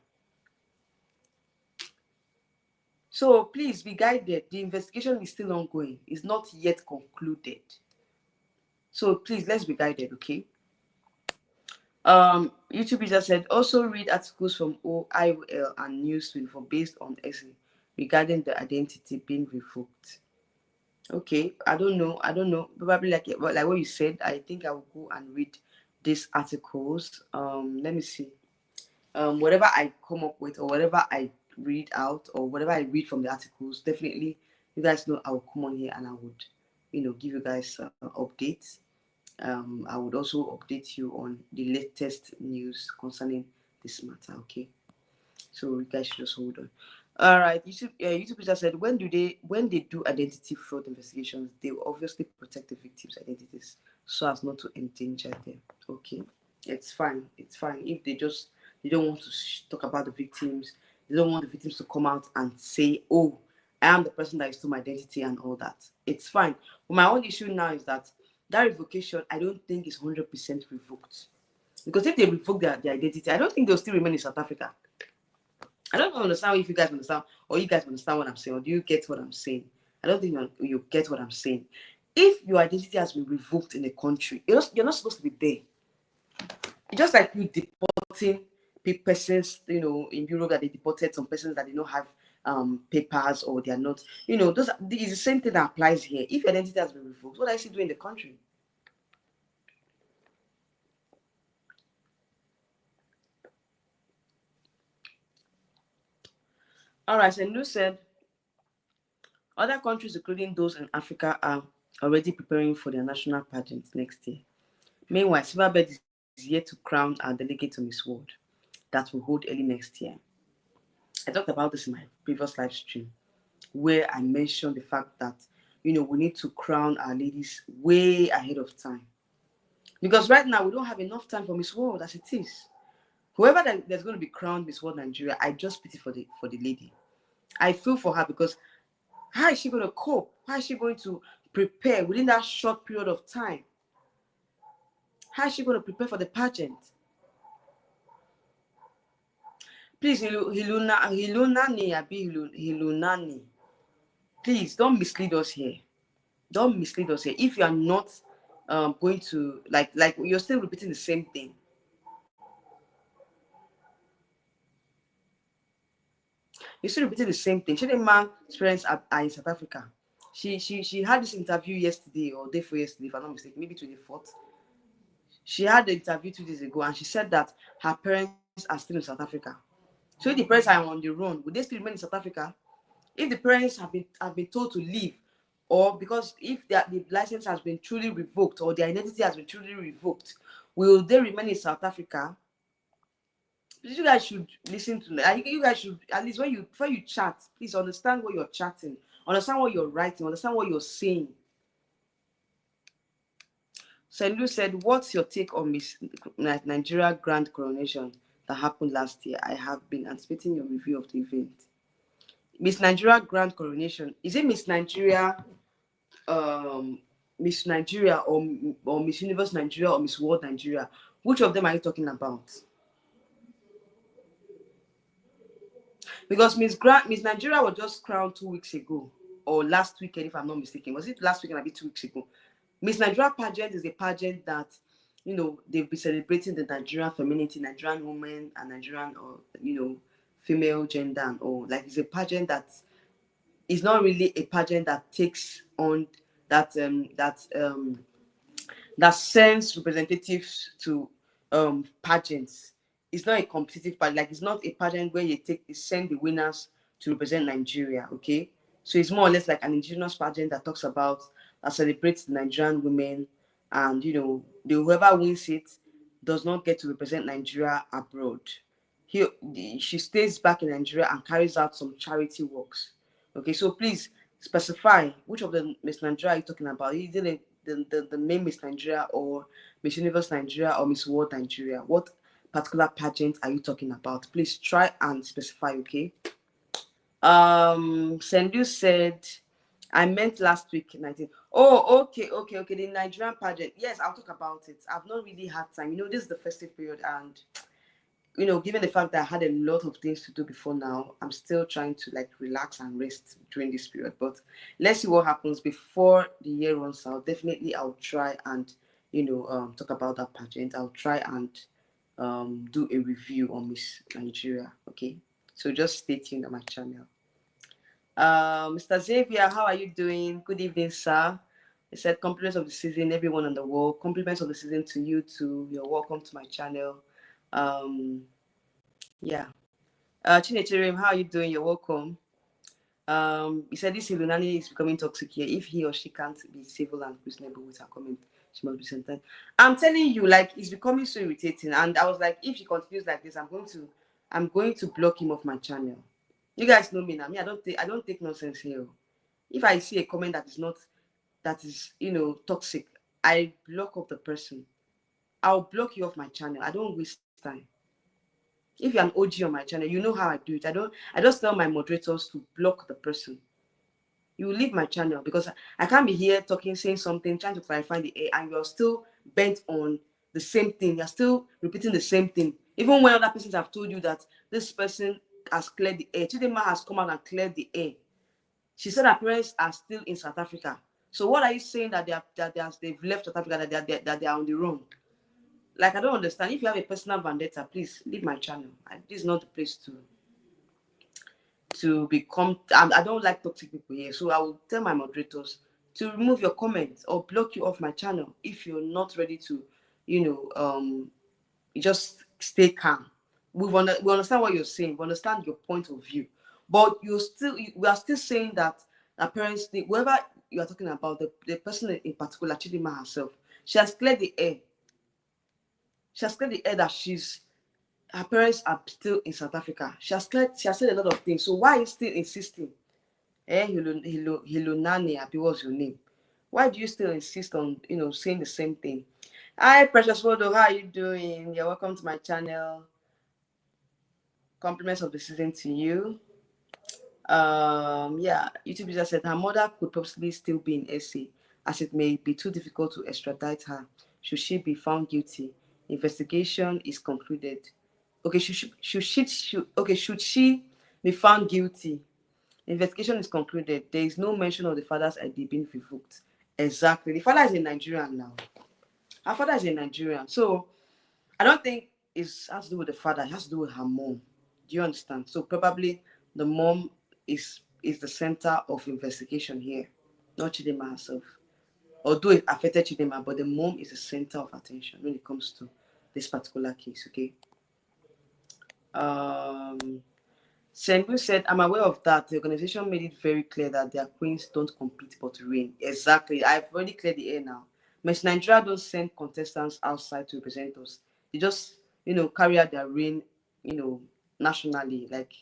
So please be guided. The investigation is still ongoing. It's not yet concluded. So please, let's be guided, okay? YouTube just said, also read articles from IOL and News24 based on essay regarding the identity being revoked. Okay, I don't know. Probably like what you said. I think I will go and read these articles. Let me see. Whatever I come up with or whatever I read out or whatever I read from the articles, definitely you guys know I will come on here and I would, give you guys updates. I would also update you on the latest news concerning this matter. Okay, so you guys should just hold on. All right, YouTube just said when they do identity fraud investigations, they will obviously protect the victims' identities so as not to endanger them. Okay, it's fine. It's fine if they don't want to talk about the victims. They don't want the victims to come out and say, "Oh, I am the person that stole my identity" and all that. It's fine. But my only issue now is that revocation, I don't think is 100% revoked. Because if they revoke their identity, I don't think they'll still remain in South Africa. I don't understand if you guys understand, or you guys understand what I'm saying, or do you get what I'm saying? I don't think you get what I'm saying. If your identity has been revoked in a country, you're not supposed to be there. It's just like you deporting persons, in Europe that they deported some persons that they don't have papers or they are not, it's the same thing that applies here. If your identity has been revoked, what are you doing in the country? All right, so Lou said, other countries, including those in Africa, are already preparing for their national pageant next year. Meanwhile, Silverbird is yet to crown our delegate to Miss World that will hold early next year. I talked about this in my previous live stream, where I mentioned the fact that, we need to crown our ladies way ahead of time. Because right now, we don't have enough time for Miss World as it is. Whoever that's going to be crowned Miss World Nigeria, I just pity for the lady. I feel for her because how is she going to cope? How is she going to prepare within that short period of time? How is she going to prepare for the pageant? Please, Hilunani, please don't mislead us here. Don't mislead us here. If you are not going to, like you're still repeating the same thing. You're still repeating the same thing. Chidinma's parents are in South Africa. She had this interview yesterday or day before yesterday, if I'm not mistaken, maybe 24th. She had the interview 2 days ago, and she said that her parents are still in South Africa. So if the parents are on the run, would they still remain in South Africa? If the parents have been told to leave, or because if the license has been truly revoked or their identity has been truly revoked, will they remain in South Africa? You guys should listen to me. You guys should, at least before you chat, please understand what you're chatting, understand what you're writing, understand what you're saying. Sendu said, "What's your take on Miss Nigeria Grand Coronation that happened last year? I have been anticipating your review of the event." Miss Nigeria Grand Coronation, is it Miss Nigeria, Miss Nigeria, or Miss Universe Nigeria, or Miss World Nigeria? Which of them are you talking about? Because Miss Nigeria was just crowned 2 weeks ago, or last weekend, if I'm not mistaken. Was it last weekend? Maybe 2 weeks ago. Miss Nigeria pageant is a pageant that, they've been celebrating the Nigerian femininity, Nigerian women, and Nigerian, or female gender, and all. Like, it's a pageant that is not really a pageant that takes on that sends representatives to pageants. It's not a competitive pageant. Like, it's not a pageant where you send the winners to represent Nigeria. Okay, so it's more or less like an indigenous pageant that celebrates the Nigerian women, and whoever wins it does not get to represent Nigeria abroad. She stays back in Nigeria and carries out some charity works. Okay, so please specify which of the Miss Nigeria are you talking about. Is it the name Miss Nigeria, or Miss Universe Nigeria, or Miss World Nigeria? What particular pageant are you talking about? Please try and specify, okay? Sendu said, I meant last week 19. Oh, okay. The Nigerian pageant. Yes, I'll talk about it. I've not really had time. This is the festive period, and given the fact that I had a lot of things to do before now, I'm still trying to relax and rest during this period. But let's see what happens before the year runs out. Definitely, I'll try and talk about that pageant. I'll try and do a review on Miss Nigeria. Okay, so just stay tuned on my channel. Mr. Xavier, how are you doing? Good evening, sir. He said, compliments of the season, everyone on the wall. Compliments of the season to you too. You're welcome to my channel. Yeah. Chinecherem, how are you doing? You're welcome. He said this Ilunani is becoming toxic here. If he or she can't be civil and reasonable with her comment, she must be sentenced. I'm telling you, it's becoming so irritating. And I was like, if she continues like this, I'm going to block him off my channel. You guys know me now. I don't take nonsense here. If I see a comment that is toxic, I block off the person. I'll block you off my channel. I don't waste time. If you're an OG on my channel, you know how I do it. I just tell my moderators to block the person. You will leave my channel, because I can't be here talking, saying something, trying to clarify the air, and you're still bent on the same thing. You're still repeating the same thing. Even when other persons have told you that this person has cleared the air. Chidinma has come out and cleared the air. She said her parents are still in South Africa. So what are you saying that they've left South Africa, that they are on the run? I don't understand. If you have a personal vendetta, please leave my channel. This is not the place to become. I don't like toxic people here, so I will tell my moderators to remove your comments or block you off my channel if you're not ready to, you just stay calm. We understand what you're saying. We understand your point of view, but we are still saying that parents, whoever you are talking about, the person in particular, Chidimma herself, she has cleared the air. She has cleared the air that her parents are still in South Africa. She has said a lot of things. So why are you still insisting? Hilonani, what's your name? Why do you still insist on saying the same thing? Hi, Precious Wodo, how are you doing? You're welcome to my channel. Compliments of the season to you. Yeah, YouTube user said her mother could possibly still be in SA, as it may be too difficult to extradite her should she be found guilty. Investigation is concluded. Okay, should she be found guilty? Investigation is concluded. There is no mention of the father's ID being revoked. Exactly. The father is a Nigerian now. Her father is a Nigerian. So I don't think it has to do with the father. It has to do with her mom. Do you understand? So probably the mom is the center of investigation here, not Chidinma herself. although it affected Chidinma, but the mom is the center of attention when it comes to this particular case. Okay. Sengu said, I'm aware of that. The organization made it very clear that their queens don't compete but reign. Exactly. I've already cleared the air now. Miss Nigeria don't send contestants outside to represent us. They just, carry out their reign, nationally, like,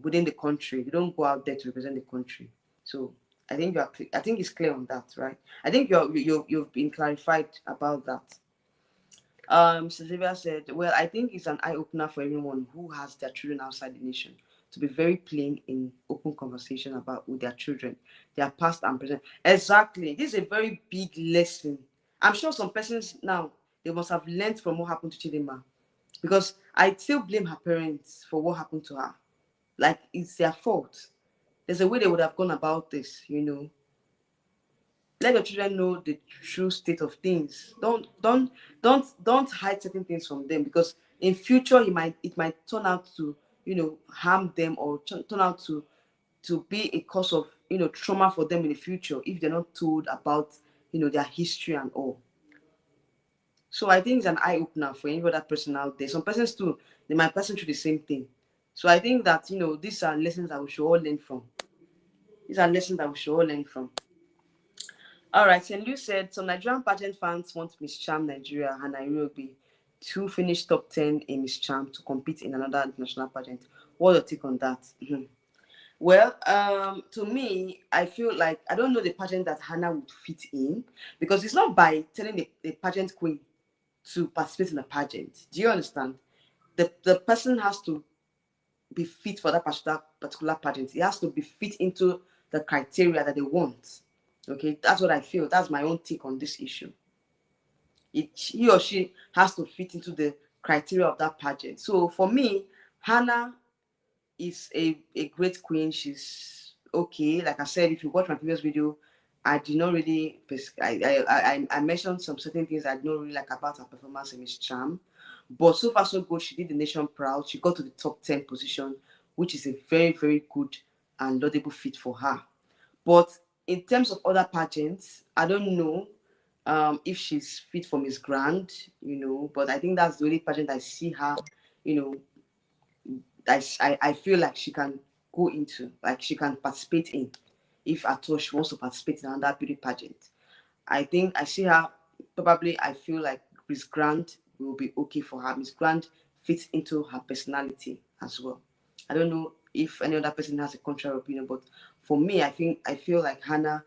within the country. They don't go out there to represent the country. So I think I think it's clear on that, right? I think you've been clarified about that. Sylvia said, well, I think it's an eye-opener for everyone who has their children outside the nation to be very plain in open conversation about with their children, their past and present. Exactly. This is a very big lesson. I'm sure some persons now, they must have learned from what happened to Chidimma, because I still blame her parents for what happened to her. Like, it's their fault. There's a way they would have gone about this. Let your children know the true state of things. Don't hide certain things from them, because in future it might turn out to harm them, or turn out to be a cause of trauma for them in the future if they're not told about their history and all. So I think it's an eye opener for any other person out there. Some persons too, they might pass through the same thing. So I think that these are lessons that we should all learn from. These are lessons that we should all learn from. All right, St. Lou said, some Nigerian pageant fans want Miss Charm Nigeria and Nairobi to finish top 10 in Miss Charm to compete in another international pageant. What's your take on that? Well, to me, I feel like I don't know the pageant that Hannah would fit in, because it's not by telling the pageant queen to participate in a pageant. Do you understand? The person has to be fit for that particular pageant. It has to be fit into the criteria that they want. Okay, that's what I feel. That's my own take on this issue. He or she has to fit into the criteria of that pageant. So for me, Hannah is a great queen. She's okay. Like I said, if you watch my previous video, I did not really I mentioned some certain things I did not really like about her performance in Miss Charm. But so far so good. She did the nation proud. She got to the top 10 position, which is a very, very good and laudable feat for her. But in terms of other pageants, I don't know if she's fit for Miss Grand, but I think that's the only pageant I see her, you know, I feel like she can go into, like she can participate in, if at all she wants to participate in another beauty pageant. I think I see her, probably I feel like Miss Grant will be okay for her. Miss Grant fits into her personality as well. I don't know if any other person has a contrary opinion, but for me, I feel like Hannah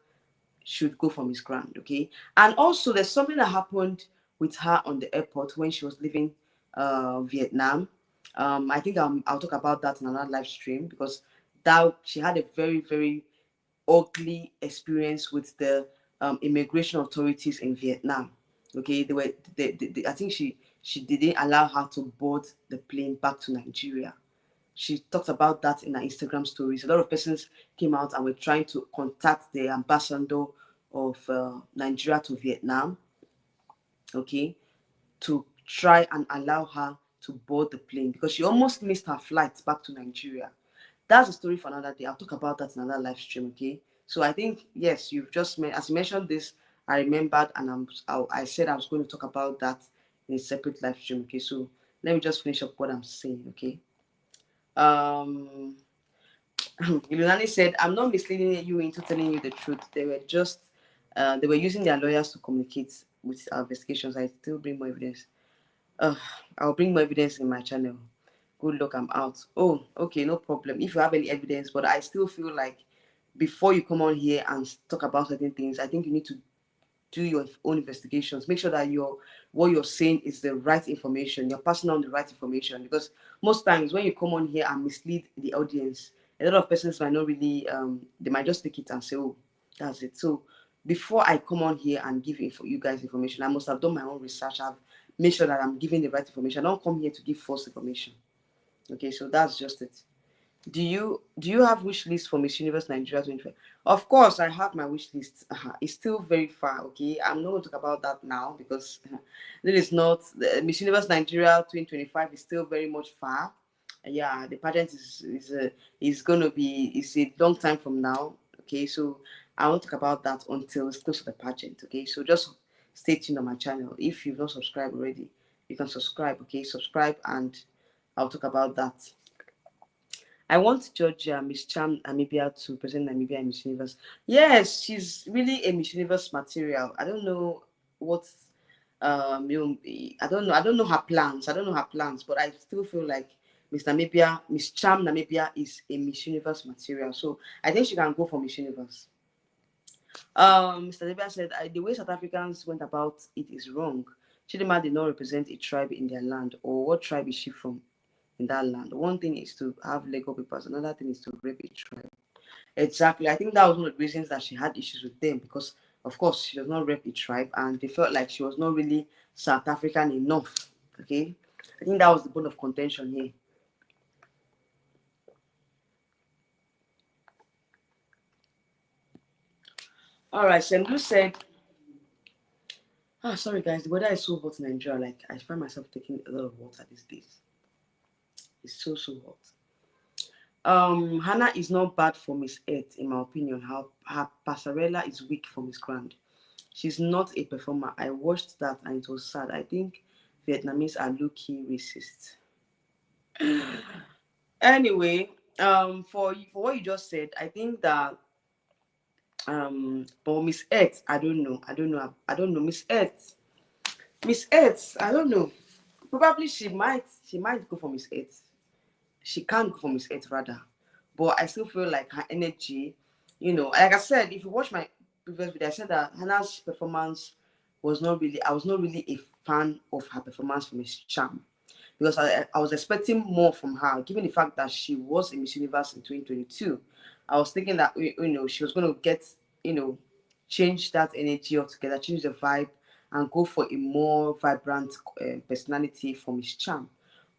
should go for Miss Grant, okay? And also, there's something that happened with her on the airport when she was leaving Vietnam. I think I'll talk about that in another live stream, because that she had a very, very ugly experience with the immigration authorities in Vietnam. Okay, I think she didn't allow her to board the plane back to Nigeria. She talked about that in her Instagram stories. A lot of persons came out and were trying to contact the ambassador of Nigeria to Vietnam, okay, to try and allow her to board the plane, because she almost missed her flight back to Nigeria. That's a story for another day. I'll talk about that in another live stream, okay? So I think, yes, you've just as you mentioned this, I remembered, and I said I was going to talk about that in a separate live stream, okay? So let me just finish up what I'm saying, okay? Ilunani said, I'm not misleading you into telling you the truth. They were using their lawyers to communicate with our investigations. I still bring more evidence. I'll bring more evidence in my channel. Good luck, I'm out. Oh, okay, no problem. If you have any evidence, but I still feel like before you come on here and talk about certain things, I think you need to do your own investigations. Make sure that what you're saying is the right information. You're passing on the right information, because most times when you come on here and mislead the audience, a lot of persons might not really they might just take it and say, oh, that's it. So before I come on here and give you guys information, I must have done my own research. I've made sure that I'm giving the right information. I don't come here to give false information. Okay, so that's just it. Do you have wish list for Miss Universe Nigeria 2025? Of course, I have my wish list. It's still very far. Okay, I'm not going to talk about that now, because it is not Miss Universe Nigeria 2025 is still very much far. Yeah, the pageant is going to be, it's a long time from now. Okay, so I won't talk about that until it's close to the pageant. Okay, so just stay tuned on my channel. If you've not subscribed already, you can subscribe. Okay, subscribe, and I'll talk about that. I want Georgia, Miss Cham Namibia, to present Namibia in Miss Universe. Yes, she's really a Miss Universe material. I don't know what I don't know her plans. I don't know her plans, but I still feel like Miss Cham Namibia is a Miss Universe material. So I think she can go for Miss Universe. Mr. Debia said the way South Africans went about it is wrong. Chidimma did not represent a tribe in their land. Or what tribe is she from in that land? One thing is to have legal papers, another thing is to rape a tribe. Exactly. I think that was one of the reasons that she had issues with them, because of course she does not rep a tribe and they felt like she was not really South African enough. Okay. I think that was the bone of contention here. All right, Semdu said, sorry guys, the weather is so hot in Nigeria. Like I find myself taking a lot of water these days. It's so hot. Hannah is not bad for Miss Earth, in my opinion. Her passarella is weak for Miss Grand. She's not a performer. I watched that and it was sad. I think Vietnamese are low-key racist. Anyway, for what you just said, I think that but Miss Earth, I don't know. Miss Earth. I don't know. Probably she might go for Miss Earth. She can't go for Miss Earth rather. But I still feel like her energy, like I said, if you watch my previous video, I said that Hannah's performance was not really, I was not really a fan of her performance for Miss Cham, because I was expecting more from her, given the fact that she was in Miss Universe in 2022. I was thinking that, she was going to get, change that energy altogether, change the vibe, and go for a more vibrant personality for Miss Cham.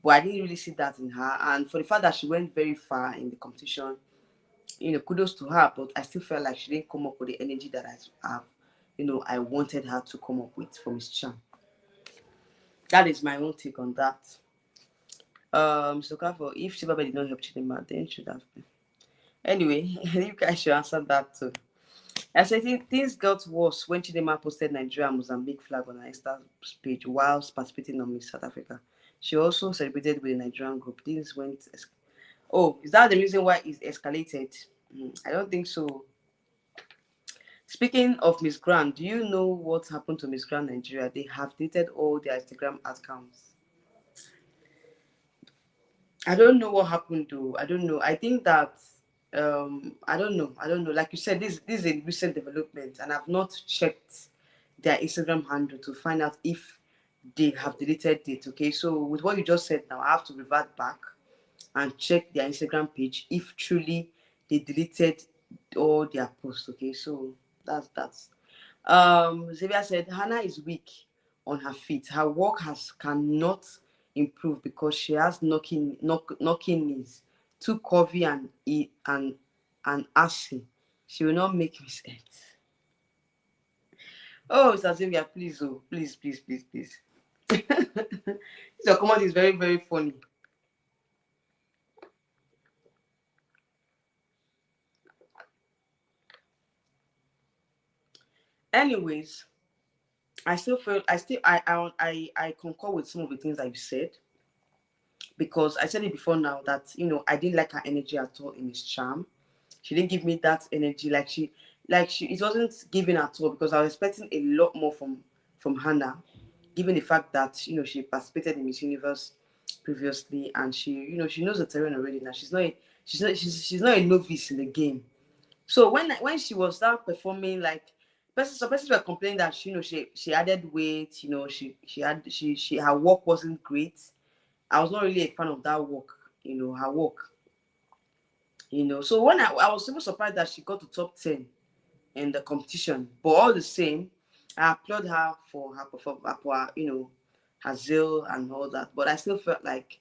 But I didn't really see that in her. And for the fact that she went very far in the competition, kudos to her. But I still felt like she didn't come up with the energy that I wanted her to come up with for Miss Cham. That is my own take on that. So Kafo, if Shibaba did not help Chidimma, then should have been. Anyway, you guys should answer that too. I said things got worse when Chidimma posted Nigeria and Mozambique flag on her Insta page whilst participating on Miss South Africa. She also celebrated with the Nigerian group. Things went. Oh, is that the reason why it escalated? I don't think so. Speaking of Miss Grand, do you know what happened to Miss Grand Nigeria? They have deleted all their Instagram accounts. I don't know what happened though. I don't know. I think that I don't know. Like you said, this is a recent development, and I've not checked their Instagram handle to find out if they have deleted it. Okay, so with what you just said now, I have to revert back and check their Instagram page if truly they deleted all their posts. Okay, so that's Xavier said Hannah is weak on her feet. Her work cannot improve because she has knocking knees, too curvy and assy. She will not make mistakes. Oh, Mr. Xavier, please, oh, please. Your comment is very, very funny. Anyways, I concur with some of the things that you said, because I said it before now that I didn't like her energy at all in Miss Charm. She didn't give me that energy like she it wasn't giving at all, because I was expecting a lot more from Hannah, given the fact that she participated in Miss Universe previously, and she knows the terrain already now. She's not a novice in the game. So when she was start performing, like some persons were complaining that she added weight, she her work wasn't great. I was not really a fan of that work, her work. So when I was super surprised that she got to top 10 in the competition. But all the same, I applaud her for her her zeal and all that. But I still felt like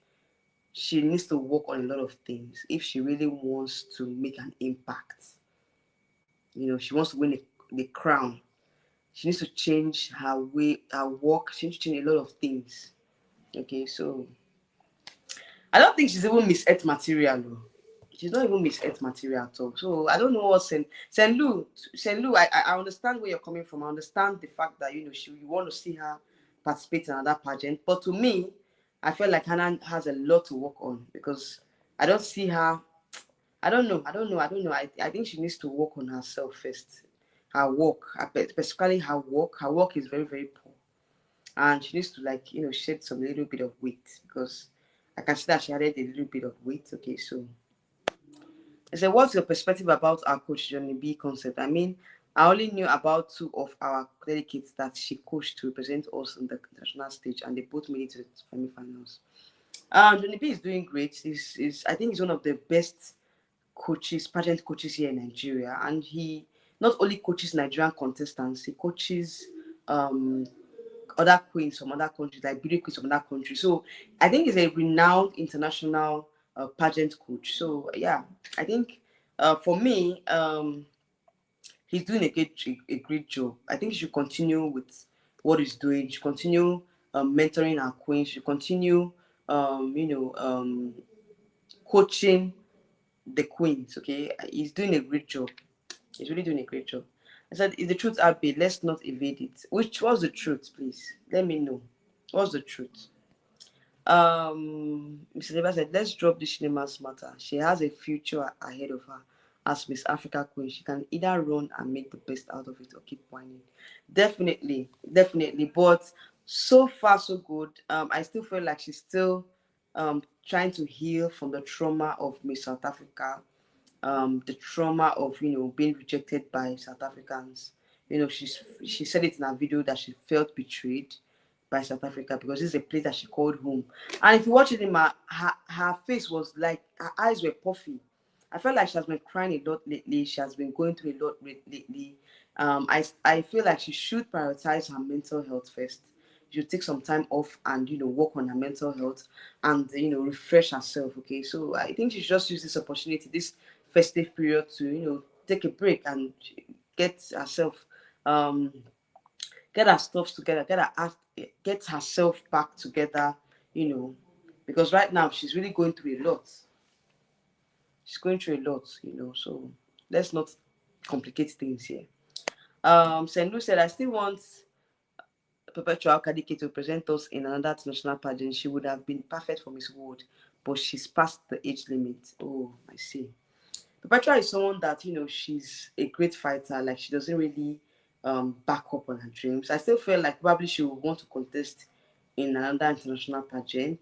she needs to work on a lot of things if she really wants to make an impact. She wants to win the crown. She needs to change her way, her work. She needs to change a lot of things. Okay, so I don't think she's even Miss Earth material though. she's not even Miss Earth material at all. So I don't know what Saint Lou. I understand where you're coming from. I understand the fact that you want to see her participate in another pageant. But to me, I feel like Hannah has a lot to work on because I don't see her. I don't know. I think she needs to work on herself first. Her work, specifically her work. Her work is very, very poor. And she needs to shed some little bit of weight because I can see that she added a little bit of weight. Okay, so I said, what's your perspective about our coach Johnny B concept? I mean, I only knew about two of our delegates that she coached to represent us on the international stage, and they both made it to the semi-finals. Johnny B is doing great. I think he's one of the best coaches, pageant coaches here in Nigeria, and he not only coaches Nigerian contestants, he coaches um other queens from other countries, like beauty queens from other countries. So I think he's a renowned international pageant coach. So yeah, I think for me, he's doing a great job. I think he should continue with what he's doing. He should continue mentoring our queens. He should continue, coaching the queens. Okay, he's doing a great job. He's really doing a great job. I said, is the truth out there? Let's not evade it. Which was the truth, please? Let me know. What's the truth? Mr. Neva said, let's drop this Chidimma's matter. She has a future ahead of her as Miss Africa Queen. She can either run and make the best out of it or keep whining. Definitely, definitely. But so far, so good. I still feel like she's still trying to heal from the trauma of Miss South Africa, the trauma of being rejected by South Africans. She said it in a video that she felt betrayed by South Africa because this is a place that she called home. And if you watch it in her face was like her eyes were puffy. I felt like she has been crying a lot lately. She has been going through a lot lately. I feel like she should prioritize her mental health first. She should take some time off and work on her mental health and refresh herself. Okay, so I think she should just use this opportunity, this festive period, to take a break and get herself get her stuff together, get herself back together, because right now she's really going through a lot. She's going through a lot, so let's not complicate things here. St. Lou said, I still want Perpetual Kadike to present us in another international pageant. She would have been perfect for Miss World, but she's past the age limit. Oh, I see. Perpetua is someone that she's a great fighter. Like she doesn't really back up on her dreams. I still feel like probably she would want to contest in another international pageant.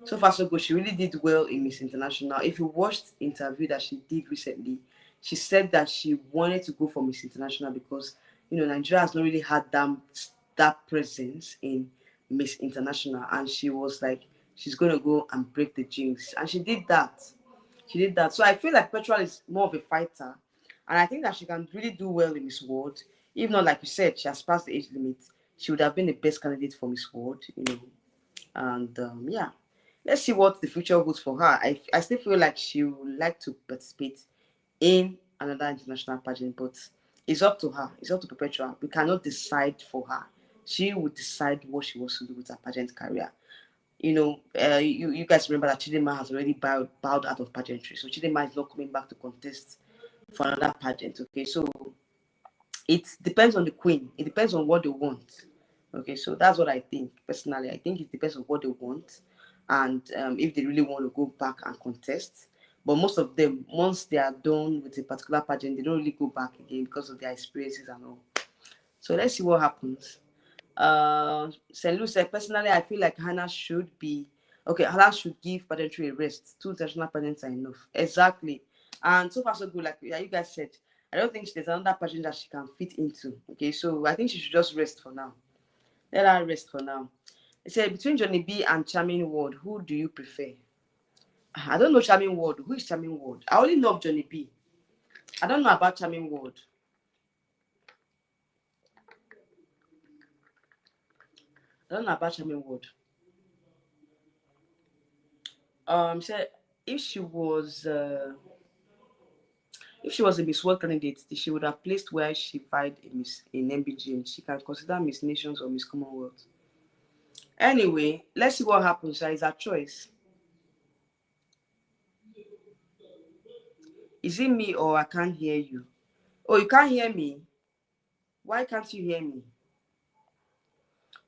So far so good. She really did well in Miss International. If you watched the interview that she did recently, she said that she wanted to go for Miss International because Nigeria has not really had that presence in Miss International, and she was like she's gonna go and break the jinx, and she did that. She did that. So I feel like Petrol is more of a fighter. And I think that she can really do well in Miss World. If not, like you said, she has passed the age limit. She would have been the best candidate for Miss World. And yeah, let's see what the future holds for her. I still feel like she would like to participate in another international pageant, but it's up to her. It's up to Perpetua. We cannot decide for her. She would decide what she wants to do with her pageant career. You guys remember that Chidimma has already bowed out of pageantry. So Chidimma is not coming back to contest for another pageant. Okay, so it depends on the queen. It depends on what they want. Okay, so that's what I think. Personally, I think it depends on what they want and if they really want to go back and contest. But most of them, once they are done with a particular pageant, they don't really go back again because of their experiences and all. So let's see what happens. St. Louis said, personally, I feel like Hannah should give pageantry a rest. 2 international pageants are enough. Exactly. And so far, so good. Like you guys said, I don't think there's another pageant that she can fit into. Okay, so I think she should just rest for now. Let her rest for now. It said, between Johnny B and Charming Ward, who do you prefer? I don't know Charming Ward. Who is Charming Ward? I only know of Johnny B. I don't know about Charming Ward. I don't know about Charming Ward. Said if she was a Miss World candidate, she would have placed where she vied in MBGM. She can consider Miss Nations or Miss Commonwealth. Anyway, let's see what happens. It's her choice. Is it me or I can't hear you? Oh, you can't hear me? Why can't you hear me?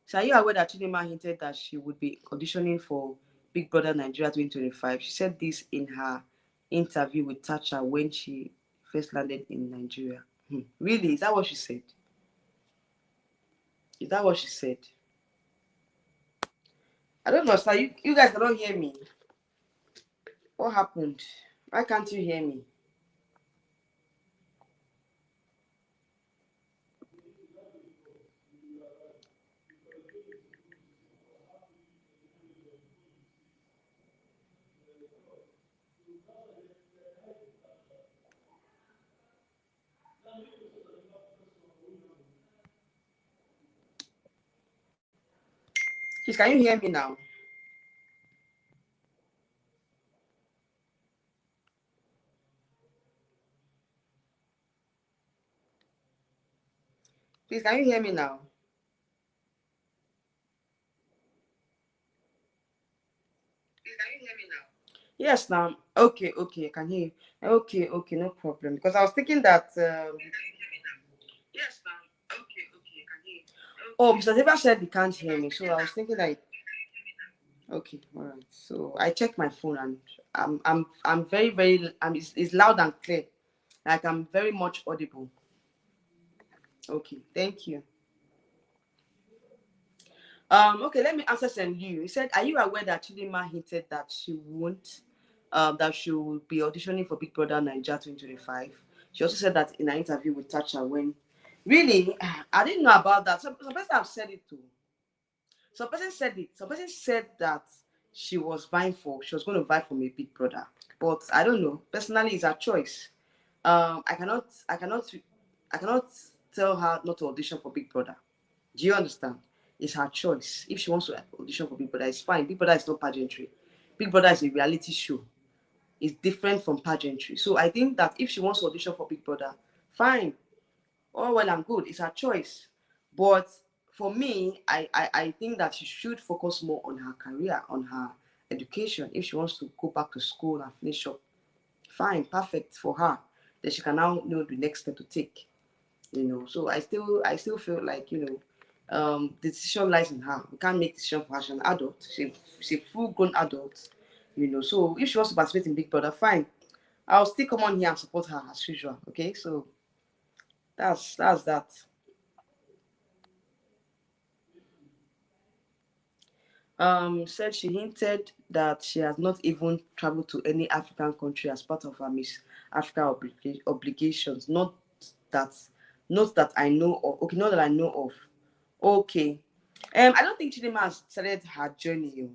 So are you aware that Chidinma hinted that she would be auditioning for Big Brother Nigeria 2025? She said this in her interview with Thatcher when she first landed in Nigeria. Really? Is that what she said? Is that what she said? I don't know, sir. You guys cannot hear me. What happened? Why can't you hear me? Please, can you hear me now? Please, can you hear me now? Please, can you hear me now? Yes, now. Okay, okay, I can hear you. Okay, okay, no problem. Because I was thinking that. Yes, now. Okay, okay, I can hear you. Oh, Mr. Deva said he can't hear me, so I was thinking that. Okay, all right. So I checked my phone and I'm very very it's loud and clear. Like I'm very much audible. Okay, thank you. Okay, let me answer St. Liu. He said, are you aware that Chidimma hinted that she won't, that she will be auditioning for Big Brother Nigeria 2025? She also said that in an interview with Thatcher when, really, I didn't know about that. Some person have said it too. Some person said it. Some person said that she was going to vie for a Big Brother. But I don't know. Personally, it's her choice. I cannot tell her not to audition for Big Brother. Do you understand? It's her choice. If she wants to audition for Big Brother, it's fine. Big Brother is not pageantry. Big Brother is a reality show. It's different from pageantry. So I think that if she wants to audition for Big Brother, fine. All well and good. It's her choice. But for me, I think that she should focus more on her career, on her education. If she wants to go back to school and finish up, fine, perfect for her. Then she can now know the next step to take. So I still feel like the decision lies in her. We can't make decision for her. She's an adult. She's a full-grown adult. So if she wants to participate in Big Brother, fine. I'll still come on here and support her as usual. Okay, so that's that. Said she hinted that she has not even traveled to any African country as part of her Miss Africa obligations. That, not that I know of. Okay, not that I know of. Okay. I don't think Chidinma has started her journey.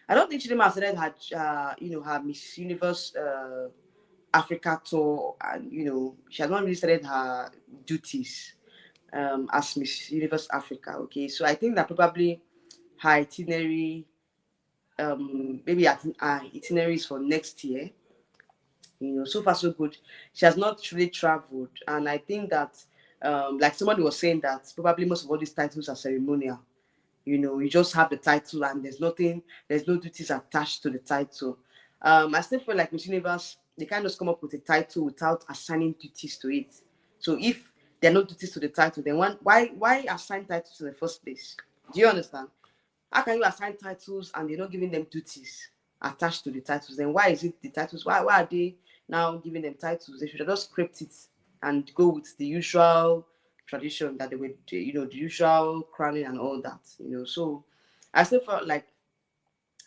I don't think Chidinma has started her Miss Universe Africa tour, and she has not really started her duties as Miss Universe Africa. Okay, so I think that probably her itinerary, maybe her itinerary is for next year. So far so good. She has not truly traveled, and I think that, like somebody was saying, that probably most of all these titles are ceremonial. You just have the title and there's no duties attached to the title. I still feel like Miss Universe, they can't just come up with a title without assigning duties to it. So if there are no duties to the title, then why assign titles in the first place? Do you understand? How can you assign titles and they're not giving them duties attached to the titles? Then why is it the titles? Why are they now giving them titles? They should have just script it and go with the usual tradition that they would, the usual crowning and all that. So I still felt like,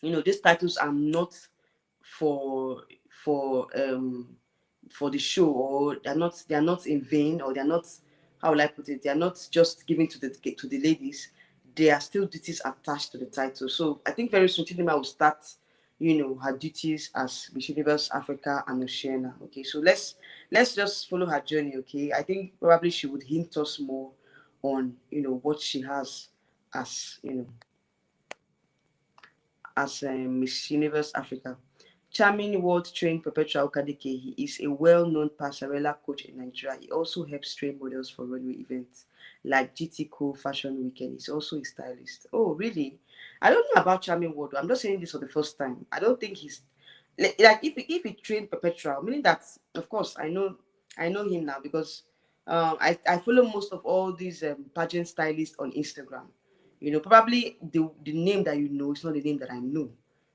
these titles are not for for um for the show, or they're not in vain, or they're not, how will I put it, they're not just given to the ladies. There are still duties attached to the title. So I think very soon Chidima will start her duties as Miss Universe Africa and Oceania. Okay, so let's just follow her journey. Okay, I think probably she would hint us more on what she has as Miss Universe Africa. Charming world-trained Perpetual Kadike, he is a well-known passerella coach in Nigeria. He also helps train models for runway events like GT Co Fashion Weekend. He's also a stylist. Oh, really? I don't know about Charming World. I'm not saying this for the first time. I don't think like if he trained perpetual, meaning that, of course, I know him now because I follow most of all these pageant stylists on Instagram. You know, probably the name that you know is not the name that I know.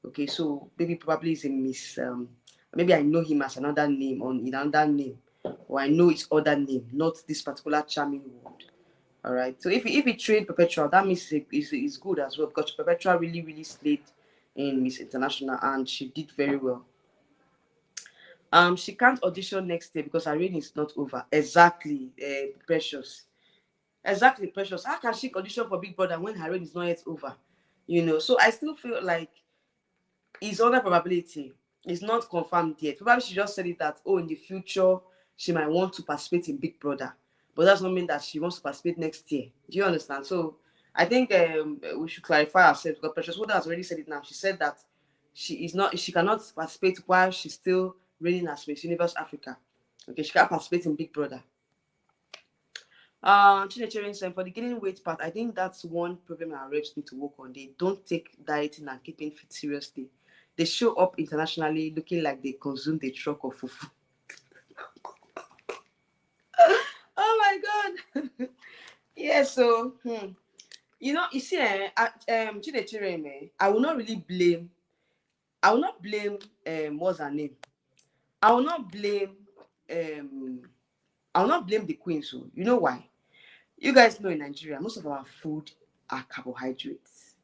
Okay, so maybe probably is a miss. Maybe I know him as another name on in another name, or I know his other name, not this particular charming word. All right. So if he trained perpetual, that means is good as well because perpetual really slayed in Miss International and she did very well. She can't audition next year because her reign is not over. Exactly, Precious. Exactly, Precious. How can she audition for Big Brother when her reign is not yet over? You know, so I still feel like it's other probability. It's not confirmed yet. Probably she just said it that, oh, in the future she might want to participate in Big Brother, but that's not mean that she wants to participate next year. Do you understand? So I think we should clarify ourselves because Precious Wood has already said it now. She said that she cannot participate while she's still reigning as Miss Universe Africa. Okay, she can't participate in Big Brother. Chinechering for the gaining weight part, I think that's one problem our reps need to work on. They don't take dieting and keeping fit seriously. They show up internationally looking like they consumed a truck of fufu. Oh my god. Yeah, so you know, you see, Chinechering, I will not really blame. I will not blame what's her name. I will not blame um I will not blame the queen. So you know why? You guys know in Nigeria, most of our food are carbohydrates.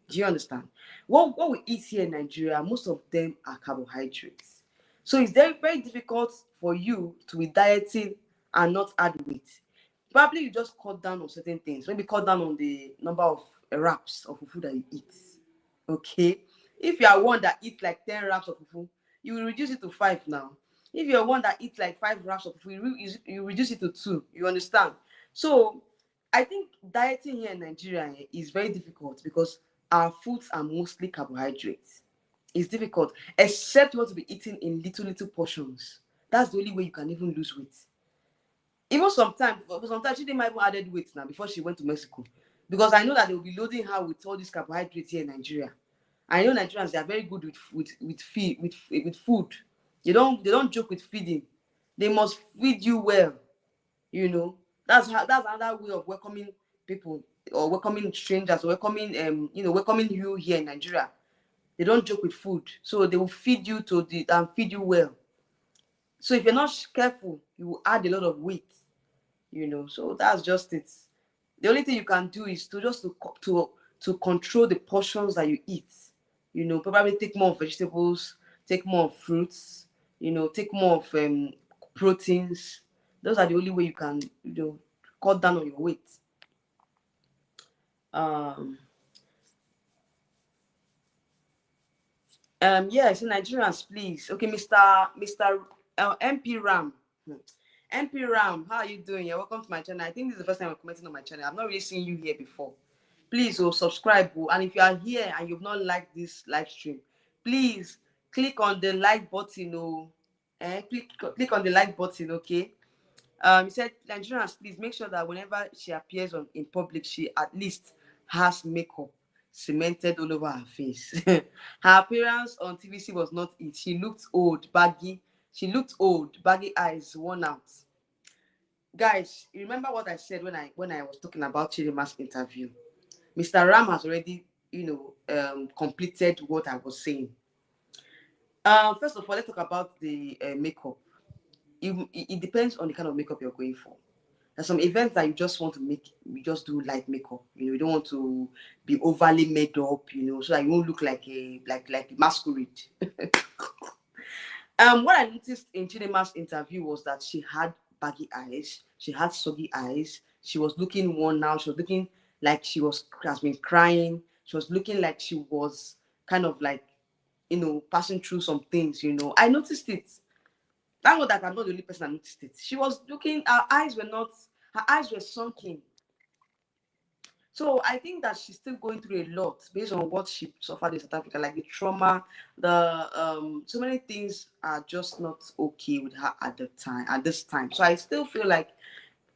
Do you understand? What we eat here in Nigeria, most of them are carbohydrates. So it's very difficult for you to be dieting and not add weight. Probably you just cut down on certain things. Maybe cut down on the number of wraps of food that you eat. Okay. If you are one that eats like 10 wraps of fufu, you will reduce it to 5 now. If you're one that eats like 5 wraps of fufu, you reduce it to 2. You understand? So I think dieting here in Nigeria is very difficult because our foods are mostly carbohydrates. It's difficult, except you want to be eating in little portions. That's the only way you can even lose weight. Even sometimes, for sometimes she didn't even added weight now before she went to Mexico. Because I know that they will be loading her with all these carbohydrates here in Nigeria. I know Nigerians, they are very good with food. They don't joke with feeding. They must feed you well. You know, that's another way of welcoming people or welcoming strangers or welcoming you here in Nigeria. They don't joke with food, so they will feed you and feed you well. So if you're not careful, you will add a lot of weight. You know, so that's just it. The only thing you can do is to control the portions that you eat. You know, probably take more vegetables, take more fruits. You know, take more of proteins. Those are the only way you can cut down on your weight. Um, yes, Nigerians, please. Okay, Mr. MP Ram. MP Ram, how are you doing? You're welcome to my channel. I think this is the first time I'm commenting on my channel. I've not really seen you here before. Please, subscribe. And if you are here and you've not liked this live stream, please click on the like button. Click on the like button, okay? He said, Nigerians, please make sure that whenever she appears in public, she at least has makeup cemented all over her face. Her appearance on TVC was not it. She looked old, baggy. She looked old, baggy eyes, worn out. Guys, you remember what I said when I was talking about Chidimma's interview? Mr. Ram has already, completed what I was saying. First of all, let's talk about the makeup. It depends on the kind of makeup you're going for. There's some events that you just want to you just do light makeup. You know, you don't want to be overly made up, so that you won't look like a masquerade. What I noticed in Chidimma's interview was that she had baggy eyes, she had soggy eyes, she was looking worn out, she was looking like has been crying, she was looking like she was kind of like, passing through some things. I noticed it. Thank God that I'm not the only person that noticed it. She was looking, her eyes were sunken. So I think that she's still going through a lot based on what she suffered in South Africa, like the trauma, so many things are just not okay with her at this time. So I still feel like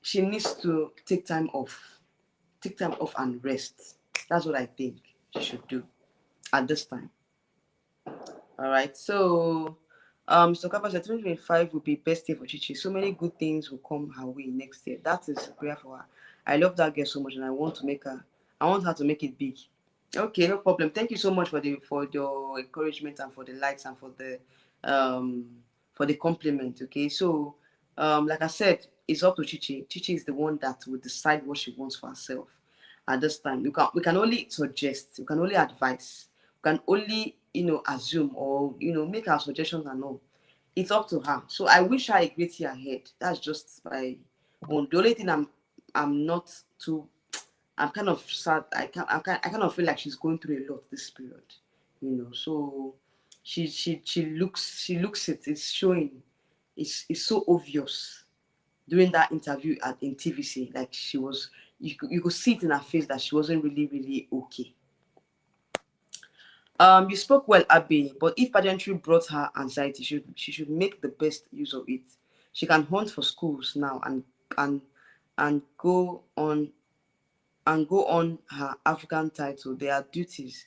she needs to take time off and rest. That's what I think she should do at this time. All right. So, Mr. Kappa said 2025 will be best year for Chichi. So many good things will come her way next year. That is a prayer for her. I love that girl so much, and I want to make her. I want her to make it big. Okay, no problem. Thank you so much for your encouragement and for the likes and um for the compliment. Okay, so like I said, it's up to Chichi. Chichi is the one that will decide what she wants for herself at this time. We can only suggest, we can only advise, we can only assume or make our suggestions and all. It's up to her. So I wish her a great year ahead. That's just my own. The only thing I'm not too I'm kind of sad. I kind of feel like she's going through a lot this period, So she looks it. It's showing. It's so obvious during that interview in TVC. Like she was, you could see it in her face that she wasn't really okay. You spoke well, Abby, but if pageantry brought her anxiety, she should make the best use of it. She can hunt for schools now and and go on and go on her African title. There are duties.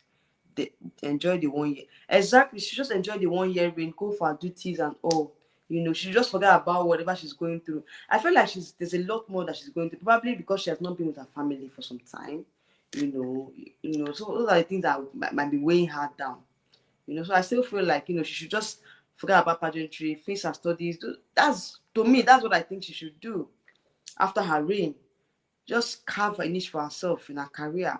They enjoy the 1 year. Exactly. She just enjoy the 1 year reign, go for her duties and all. She just forget about whatever she's going through. I feel like there's a lot more that she's going through, probably because she has not been with her family for some time. So those are the things that might be weighing her down. So I still feel like she should just forget about pageantry, face her studies. That's to me, that's what I think she should do after her reign. Just carve a niche for herself in her career.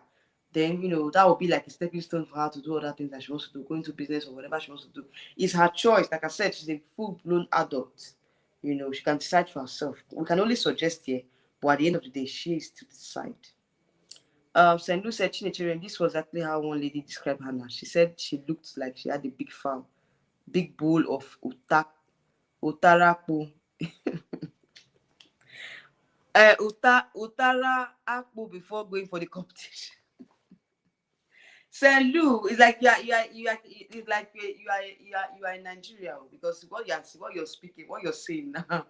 Then, that will be like a stepping stone for her to do other things that she wants to do, go into business or whatever she wants to do. It's her choice. Like I said, she's a full-blown adult. She can decide for herself. We can only suggest here, but at the end of the day, she is to decide. St. Lou said, Chinechirian, this was exactly how one lady described Hannah. She said she looked like she had a big farm, big bowl of utarapu, utara akpu before going for the competition. St. Lou is like it's like you are in Nigeria because what you're speaking, what you're saying now,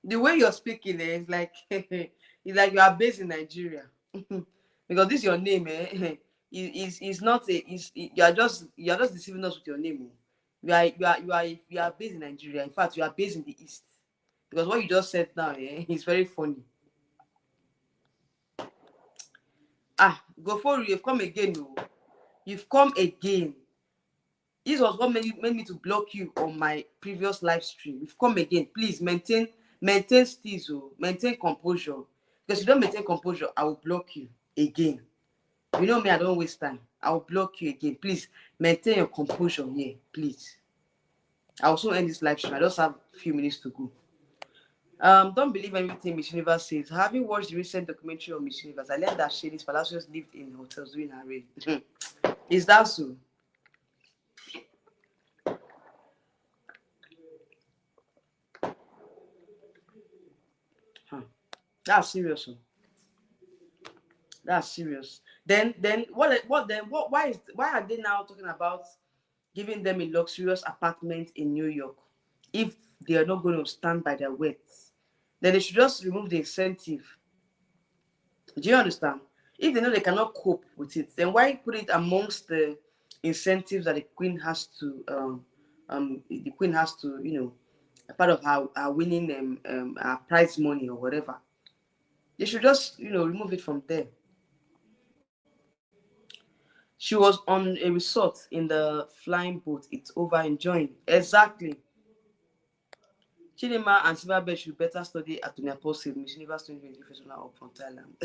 the way you're speaking is like it's like you are based in Nigeria because this your name is not you are just deceiving us with your name. You are based in Nigeria. In fact, you are based in the east because what you just said now is very funny. Go for it. You've come again. Oh. You've come again. This was what made me to block you on my previous live stream. You've come again. Please maintain steeze, maintain composure. Because if you don't maintain composure, I will block you again. You know me, I don't waste time. I will block you again. Please maintain your composure here, please. I also end this live stream. I just have a few minutes to go. Don't believe everything Miss Universe says. Have you watched the recent documentary on Miss Universe? I learned that Shanice Palacios lived in hotels during her reign. Is that so? Huh. That's serious. That's serious. Then why are they now talking about giving them a luxurious apartment in New York if they are not going to stand by their words? Then they should just remove the incentive. Do you understand? If they know they cannot cope with it, then why put it amongst the incentives that the queen has to a part of her winning her prize money or whatever. They should just remove it from there. She was on a resort in the flying boat. It's over enjoying. Exactly. Chidimma and Silverbird should better study at Tunia Miss Universe 2023 Festival up from Thailand.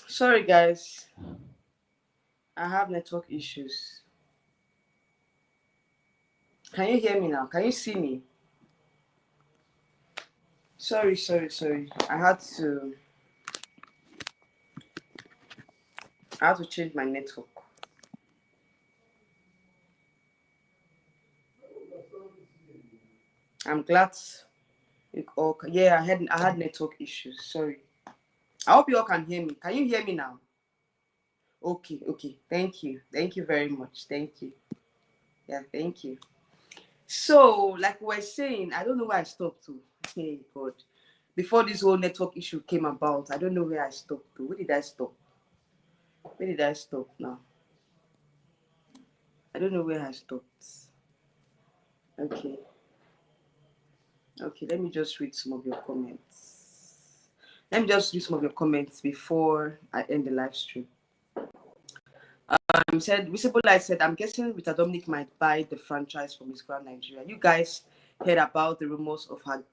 Sorry, guys. I have network issues. Can you hear me now? Can you see me? Sorry. I had to change my network. I'm glad you all. Yeah, I had network issues. Sorry. I hope you all can hear me. Can you hear me now? Okay. Thank you very much. Thank you. Yeah, thank you. So, like we were saying, I don't know where I stopped to. Hey God. Before this whole network issue came about, I don't know where I stopped to. Where did I stop? Where did I stop now? I don't know where I stopped. Okay. Okay, let me just read some of your comments. Let me just read some of your comments before I end the live stream. Said Visible Light said, I'm guessing Rita Dominic might buy the franchise from Miss Grand Nigeria. You guys heard about the rumors of her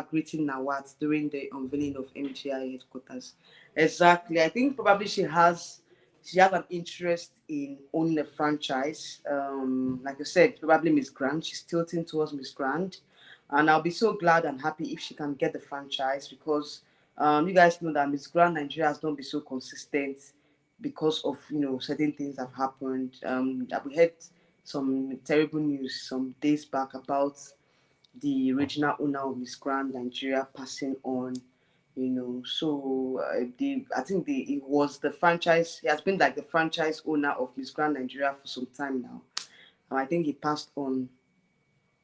greeting Nawat during the unveiling of MGI headquarters. Exactly. I think probably she has an interest in owning a franchise. Like I said, probably Miss Grand. She's tilting towards Miss Grand. And I'll be so glad and happy if she can get the franchise because you guys know that Miss Grand Nigeria has not been so consistent because of certain things have happened. That we had some terrible news some days back about the original owner of Miss Grand Nigeria passing on. So I think it was the franchise. He has been like the franchise owner of Miss Grand Nigeria for some time now. I think he passed on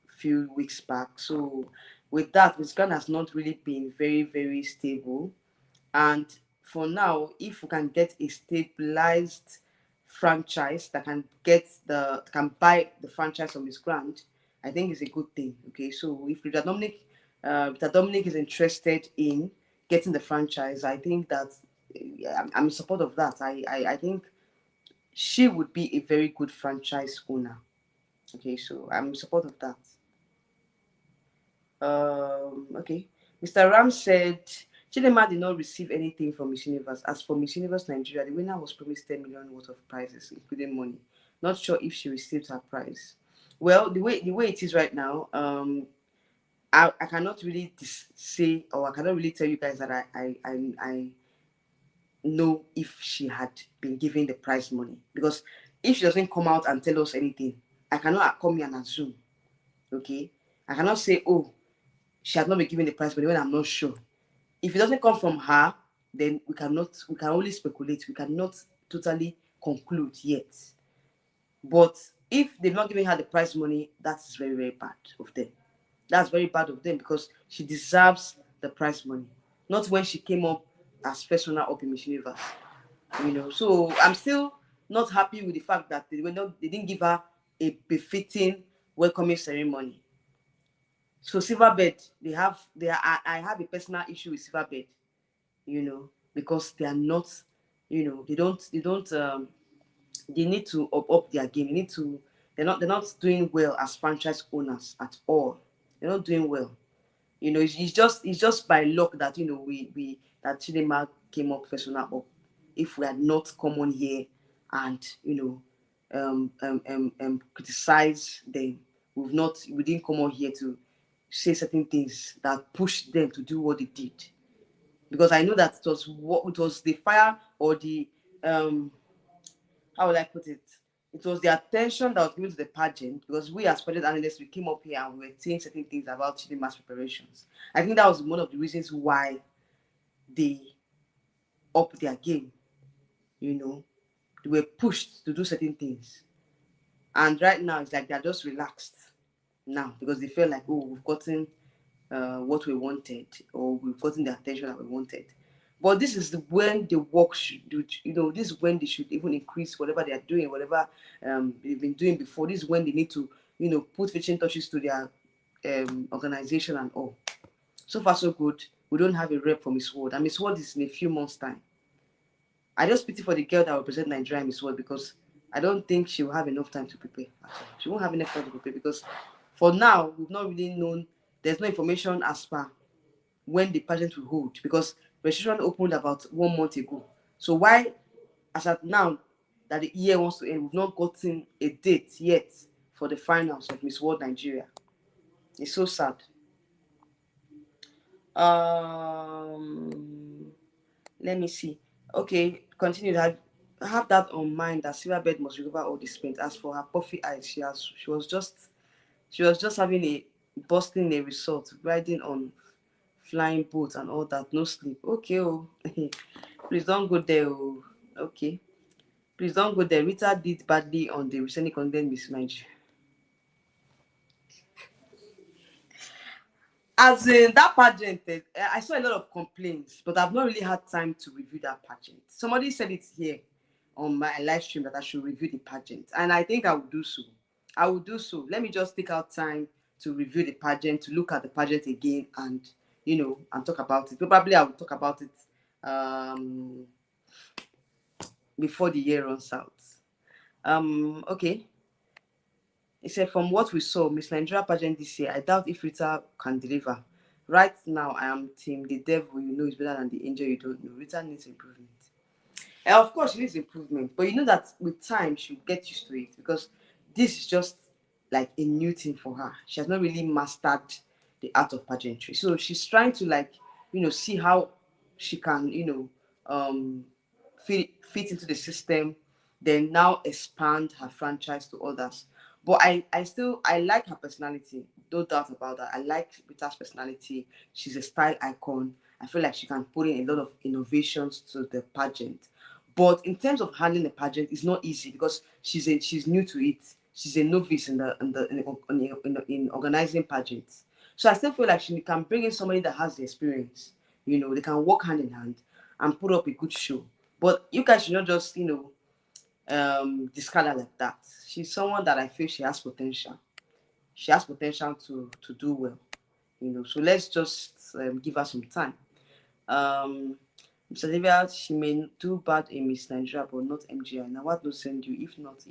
a few weeks back. So with that, Miss Grand has not really been very, very stable. And for now, if we can get a stabilized franchise that can buy the franchise on Miss Grant, I think it's a good thing. Okay, so if Rita Dominic is interested in getting the franchise, I think that I'm in support of that. I think she would be a very good franchise owner. Okay, so I'm in support of that. Okay. Mr. Ram said Chidimma did not receive anything from Miss Universe. As for Miss Universe Nigeria, the winner was promised 10 million worth of prizes, including money. Not sure if she received her prize. Well, the way it is right now, I cannot really say, or I cannot really tell you guys that I know if she had been given the prize money, because if she doesn't come out and tell us anything, I cannot come here and assume. Okay, I cannot say, oh, she has not been given the prize money when I'm not sure. If it doesn't come from her, then we can only speculate. We cannot totally conclude yet. But if they've not given her the prize money, that is very, very bad of them. That's very bad of them because she deserves the prize money. Not when she came up as first runner up in Miss Universe. So I'm still not happy with the fact that they didn't give her a befitting welcoming ceremony. So Silverbed, I have a personal issue with Silverbed, because they are not, they need to up their game. They're not doing well as franchise owners at all. They're not doing well. It's just by luck that we that Chidinma came up first runner up. If we had not come on here and criticize them, we didn't come on here to say certain things that pushed them to do what they did. Because I know that it was the fire or the how would I put it? It was the attention that was given to the pageant because we as pageant analysts we came up here and we were saying certain things about Chidimma's preparations. I think that was one of the reasons why they upped their game. They were pushed to do certain things. And right now it's like they're just relaxed now because they feel like, oh, we've gotten what we wanted, or we've gotten the attention that we wanted. But this is when the work should do. This is when they should even increase whatever they are doing, whatever they've been doing before. This is when they need to, put finishing touches to their organization and all. So far, so good. We don't have a rep for Miss World, and Miss World is in a few months' time. I just pity for the girl that will represent Nigeria in Miss World because I don't think she will have enough time to prepare. She won't have enough time to prepare because for now we've not really known. There's no information as per when the pageant will hold because Registration opened about 1 month ago. So why, as at now, that the year wants to end, we've not gotten a date yet for the finals of Miss World Nigeria. It's so sad. Let me see. Okay, continue. That have that on mind that Silverbird must recover all this paint. As for her puffy eyes, she was just having a busting a resort, riding on flying boats and all that, no sleep. Okay, oh, please don't go there. Oh, okay, please don't go there. Rita did badly on the recently condemned Miss Nigeria. As in that pageant, I saw a lot of complaints, but I've not really had time to review that pageant. Somebody said it here on my live stream that I should review the pageant, and I think I will do so. I will do so. Let me just take out time to review the pageant, to look at the pageant again, and and talk about it. Probably I will talk about it before the year runs out. Okay. He said, from what we saw, Miss Nigeria pageant this year, I doubt if Rita can deliver. Right now, I am team the devil you know is better than the angel you don't know. Rita needs improvement. And of course, she needs improvement, but you know that with time, she'll get used to it because this is just like a new thing for her. She has not really mastered the art of pageantry. So she's trying to see how she can, fit into the system, then now expand her franchise to others. But I like her personality, no doubt about that. I like Rita's personality. She's a style icon. I feel like she can put in a lot of innovations to the pageant. But in terms of handling a pageant, it's not easy because she's new to it. She's a novice in organizing pageants. So I still feel like she can bring in somebody that has the experience. They can work hand in hand and put up a good show. But you guys should not just discard her like that. She's someone that I feel she has potential. She has potential to do well. So let's just give her some time. Mr. David, she may do bad in Miss Nigeria, but not MGI. Now, what will send you? If not.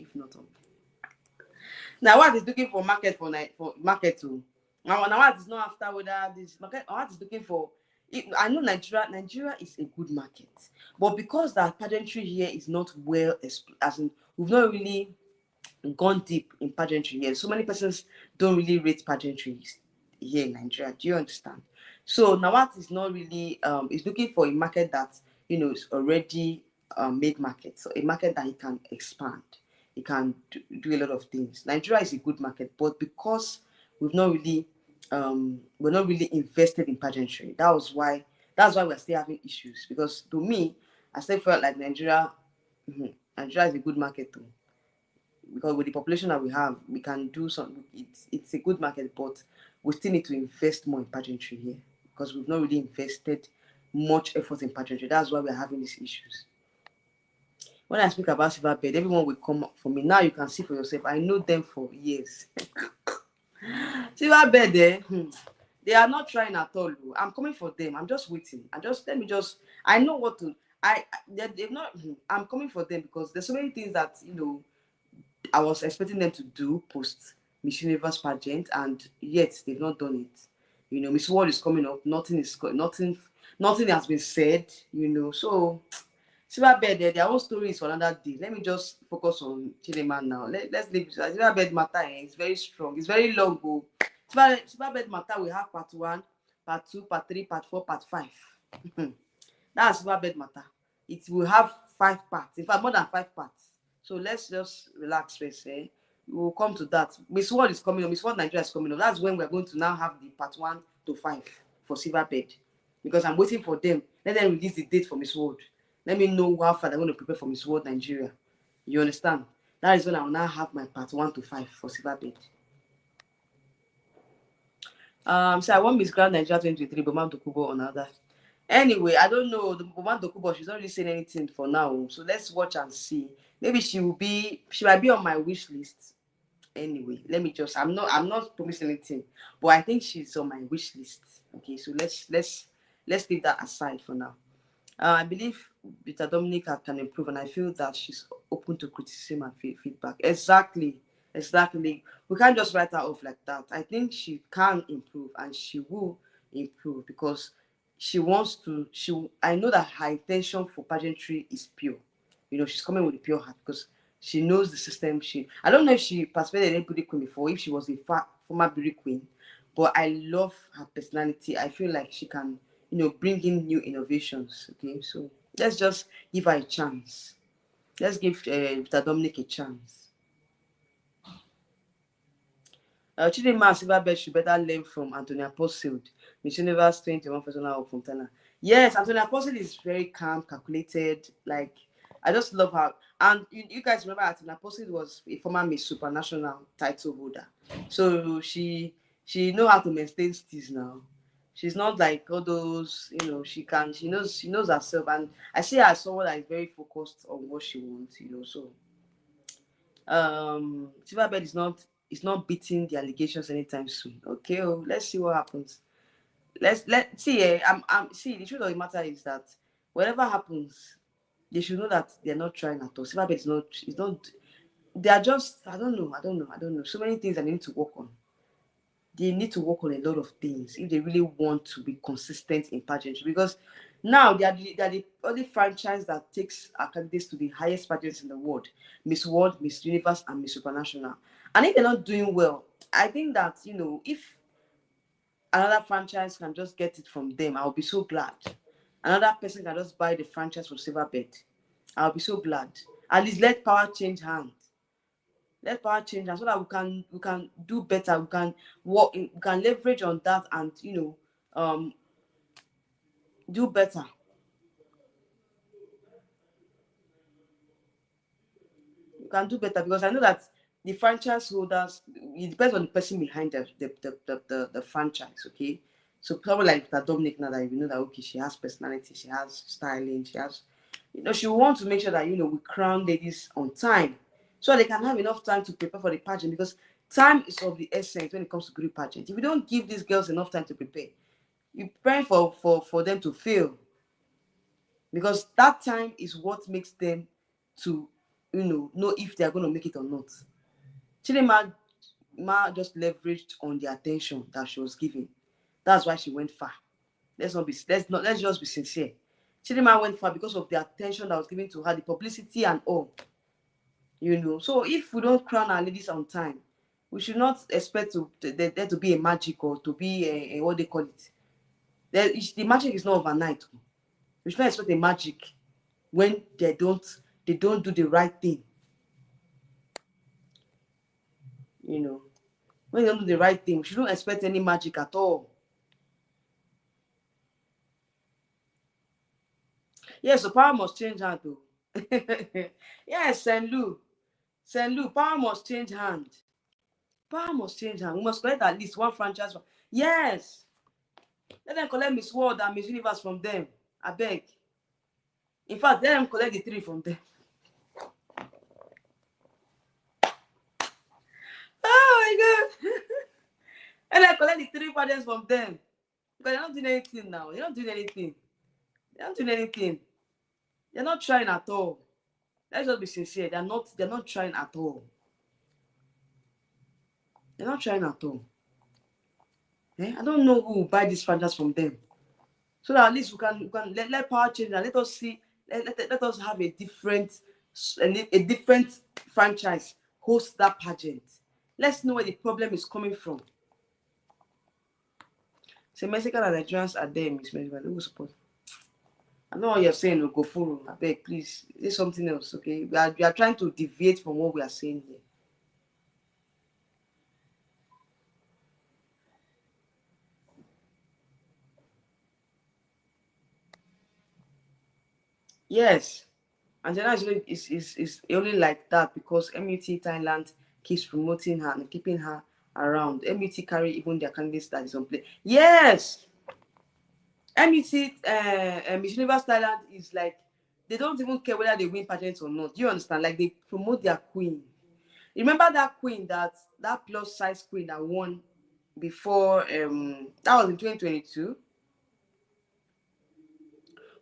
Now, what is looking for market for market too? Now, what is not after whether this market, or what is looking for? I know Nigeria is a good market, but because that pageantry here is not well, as in we've not really gone deep in pageantry here. So many persons don't really rate pageantry here in Nigeria. Do you understand? So Nawat is not really is looking for a market that is already made market, so a market that he can expand. He can do a lot of things. Nigeria is a good market, but because we've not really we're not really invested in pageantry. That's why we're still having issues. Because to me, I still felt like Nigeria is a good market too, because with the population that we have, we can do something. It's a good market, but we still need to invest more in pageantry here because we've not really invested much effort in pageantry. That's why we're having these issues. When I speak about Silverbird, everyone will come up for me. Now you can see for yourself. I know them for years. Silverbird, they are not trying at all. I'm coming for them. I'm just waiting. I know what to. They've not. I'm coming for them because there's so many things that I was expecting them to do post Miss Universe pageant, and yet they've not done it. Miss World is coming up. Nothing has been said. So Silverbird, their own story is for another day. Let me just focus on Chidinma now. Let's leave Silverbird matter. It's very strong. It's very long. Silverbird matter. We have part 1, part 2, part 3, part 4, part 5. That's Silverbird matter. It will have 5 parts. In fact, more than 5 parts. So let's just relax first. We will come to that. Miss World is coming up. Miss World Nigeria is coming up. That's when we're going to now have the part 1 to 5 for Silverbird. Because I'm waiting for them. Let them release the date for Miss World. Let me know how far they're going to prepare for Miss World Nigeria. You understand? That is when I will now have my part 1 to 5 for Silverbird. So I want Miss Grand Nigeria 2023, but Mount Okubo on another. Anyway, I don't know. The Mount Okubo, she's not really saying anything for now. So let's watch and see. Maybe she might be on my wish list. Anyway, I'm not promising anything, but I think she's on my wish list. Okay, so let's leave that aside for now. I believe Peter Dominic can improve, and I feel that she's open to criticism and feedback. Exactly. We can't just write her off like that. I think she can improve, and she will improve because she wants to, I know that her intention for pageantry is pure. You know, she's coming with a pure heart because she knows the system. I don't know if she participated in any beauty queen before, if she was a former beauty queen, but I love her personality. I feel like she can, you know, bring in new innovations. Okay, so let's just give her a chance. Let's give Mr. Dominic a chance. Chidinma and Silverbird should better learn from Antonia Posfield, Miss Universe 21 Personal of Fontana. Yes, Antonia Posfield is very calm, calculated. Like, I just love her. And you guys remember Antonia Posfield was a former Miss Supranational title holder. So she know how to maintain steez now. She's not like all those, you know, she knows herself. And I see her as someone that is very focused on what she wants, you know. So Silverbird is not beating the allegations anytime soon. Okay, oh, let's see what happens. Let's see. I'm see, the truth of the matter is that whatever happens, they should know that they're not trying at all. Silverbird is not. They are just, I don't know. So many things that they need to work on. They need to work on a lot of things if they really want to be consistent in pageantry, because now they are the only franchise that takes our candidates to the highest pageants in the world: Miss World, Miss Universe, and Miss Supranational. And if they're not doing well, I think that, you know, if another franchise can just get it from them, I'll be so glad. Another person can just buy the franchise from Silverbird, I'll be so glad. At least let power change hands. Let power change hands so that we can do better. We can we can leverage on that, and, you know, do better. You can do better, because I know that the franchise holders, it depends on the person behind the franchise. Okay, so probably like that Dominic, now that you know that, okay, she has personality, she has styling, she has, you know, she wants to make sure that, you know, we crown ladies on time so they can have enough time to prepare for the pageant, because time is of the essence when it comes to beauty pageant. If you don't give these girls enough time to prepare, you're preparing for them to fail, because that time is what makes them to, you know if they are going to make it or not. Chidimma just leveraged on the attention that she was given. That's why she went far. Let's just be sincere. Chidimma went far because of the attention that was given to her, the publicity and all. You know, so if we don't crown our ladies on time, we should not expect there to be a magic, or to be a what they call it. The magic is not overnight. We should not expect a magic when they don't do the right thing. You know, when they don't do the right thing, we shouldn't expect any magic at all. Yes, so power must change hand though. Yes, Saint Lou, power must change hand. Power must change hand. We must collect at least one franchise. Yes, let them collect Miss World and Miss Universe from them. I beg. In fact, let them collect the three from them. Oh my God. And I collect the three pageants from them. Because they're not doing anything now. They're not doing anything. They're not doing anything. They're not trying at all. Let's just be sincere. They're not trying at all. They're not trying at all. I don't know who will buy this franchise from them. So that at least we can let power change and let us see, let us have a different franchise host that pageant. Let's know where the problem is coming from. So Mexican and Nigerians are there, Miss Mexican. Who will support? I know what you're saying, no, go follow. I beg, please. Say something else, okay? We are trying to deviate from what we are saying here. Yes. And then actually is only like that because MUT Thailand keeps promoting her and keeping her around. MUT carry even their candidates that is on play. Yes. MUT Miss Universe Thailand is like, they don't even care whether they win pageants or not. You understand? Like, they promote their queen. Remember that queen, that plus size queen that won before, that was in 2022.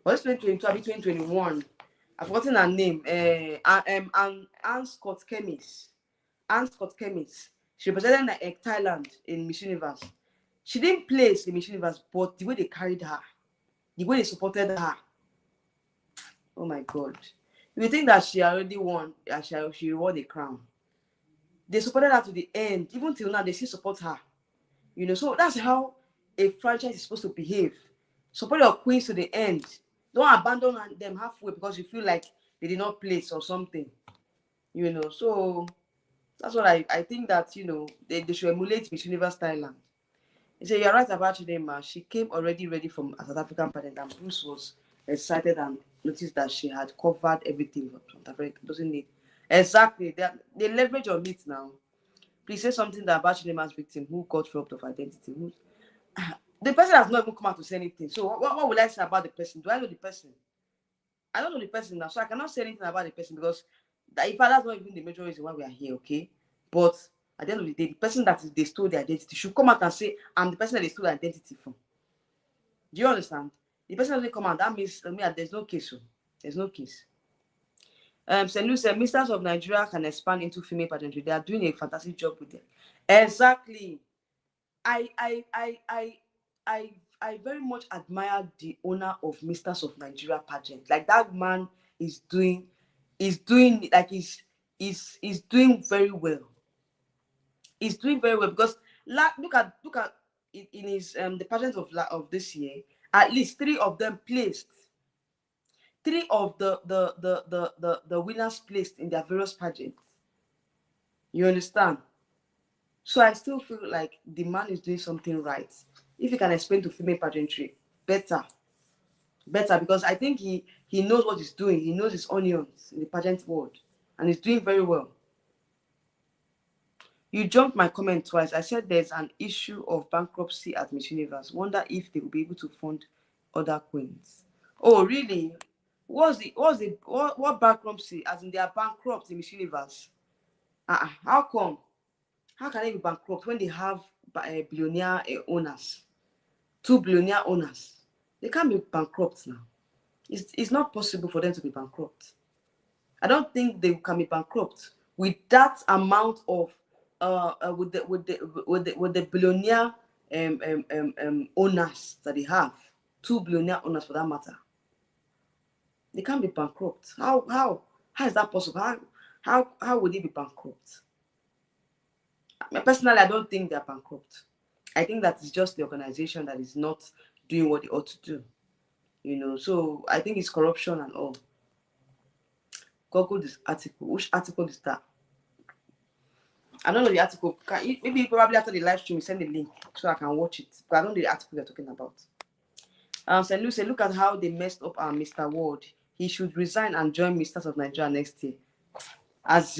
Was it 2022 or 2021? I've forgotten her name. Anne Scott Kemis. Anne Scott Kemis. She represented Thailand in Miss Universe. She didn't place in Miss Universe, but the way they carried her. the way they supported her. Oh my God. If you think that she already won, she won the crown. They supported her to the end. Even till now, they still support her. You know, so that's how a franchise is supposed to behave. Support your queens to the end. Don't abandon them halfway because you feel like they did not place or something. You know, so that's what I think that, you know, they should emulate Miss Universe Thailand. He said, you're right about Chidinma. She came already ready from a South African pageant, and Bruce was excited and noticed that she had covered everything from South Africa. Doesn't need exactly they leverage on it now. Please say something that about Chidinma's victim who got robbed of identity. The person has not even come out to say anything. So what will I say about the person? Do I know the person? I don't know the person now, so I cannot say anything about the person because if that's not even the major reason why we are here, okay? But at the end of the day, the person that they stole the identity should come out and say, I'm the person that they stole the identity from. Do you understand? The person doesn't come out, that means there's no case. So there's no case. St. Louis said, Ministers of Nigeria can expand into female pageantry. They are doing a fantastic job with them. Exactly. I very much admire the owner of Misters of Nigeria pageant. Like that man is doing like he's doing very well. He's doing very well because look at in his the pageant of this year, at least 3 of them placed. 3 of the winners placed in their various pageants. You understand? So I still feel like the man is doing something right. If he can explain to female pageantry, better, because I think he knows what he's doing. He knows his onions in the pageant world, and he's doing very well. You jumped my comment twice. I said there's an issue of bankruptcy at Miss Universe. Wonder if they will be able to fund other queens. Oh, really? What bankruptcy? As in they are bankrupt in Miss Universe? How come? How can they be bankrupt when they have billionaire owners? 2 billionaire owners. They can't be bankrupt now. It's not possible for them to be bankrupt. I don't think they can be bankrupt with that amount of with the billionaire owners that they have. 2 billionaire owners for that matter. They can't be bankrupt. How is that possible? How would they be bankrupt? Personally, I don't think they're bankrupt. I think that it's just the organization that is not doing what they ought to do. You know, so I think it's corruption and all. Google this article. Which article is that? I don't know the article. Maybe probably after the live stream, send the link so I can watch it. But I don't know the article you're talking about. St. Lucie, look at how they messed up our Mr. Ward. He should resign and join Misters of Nigeria next year. As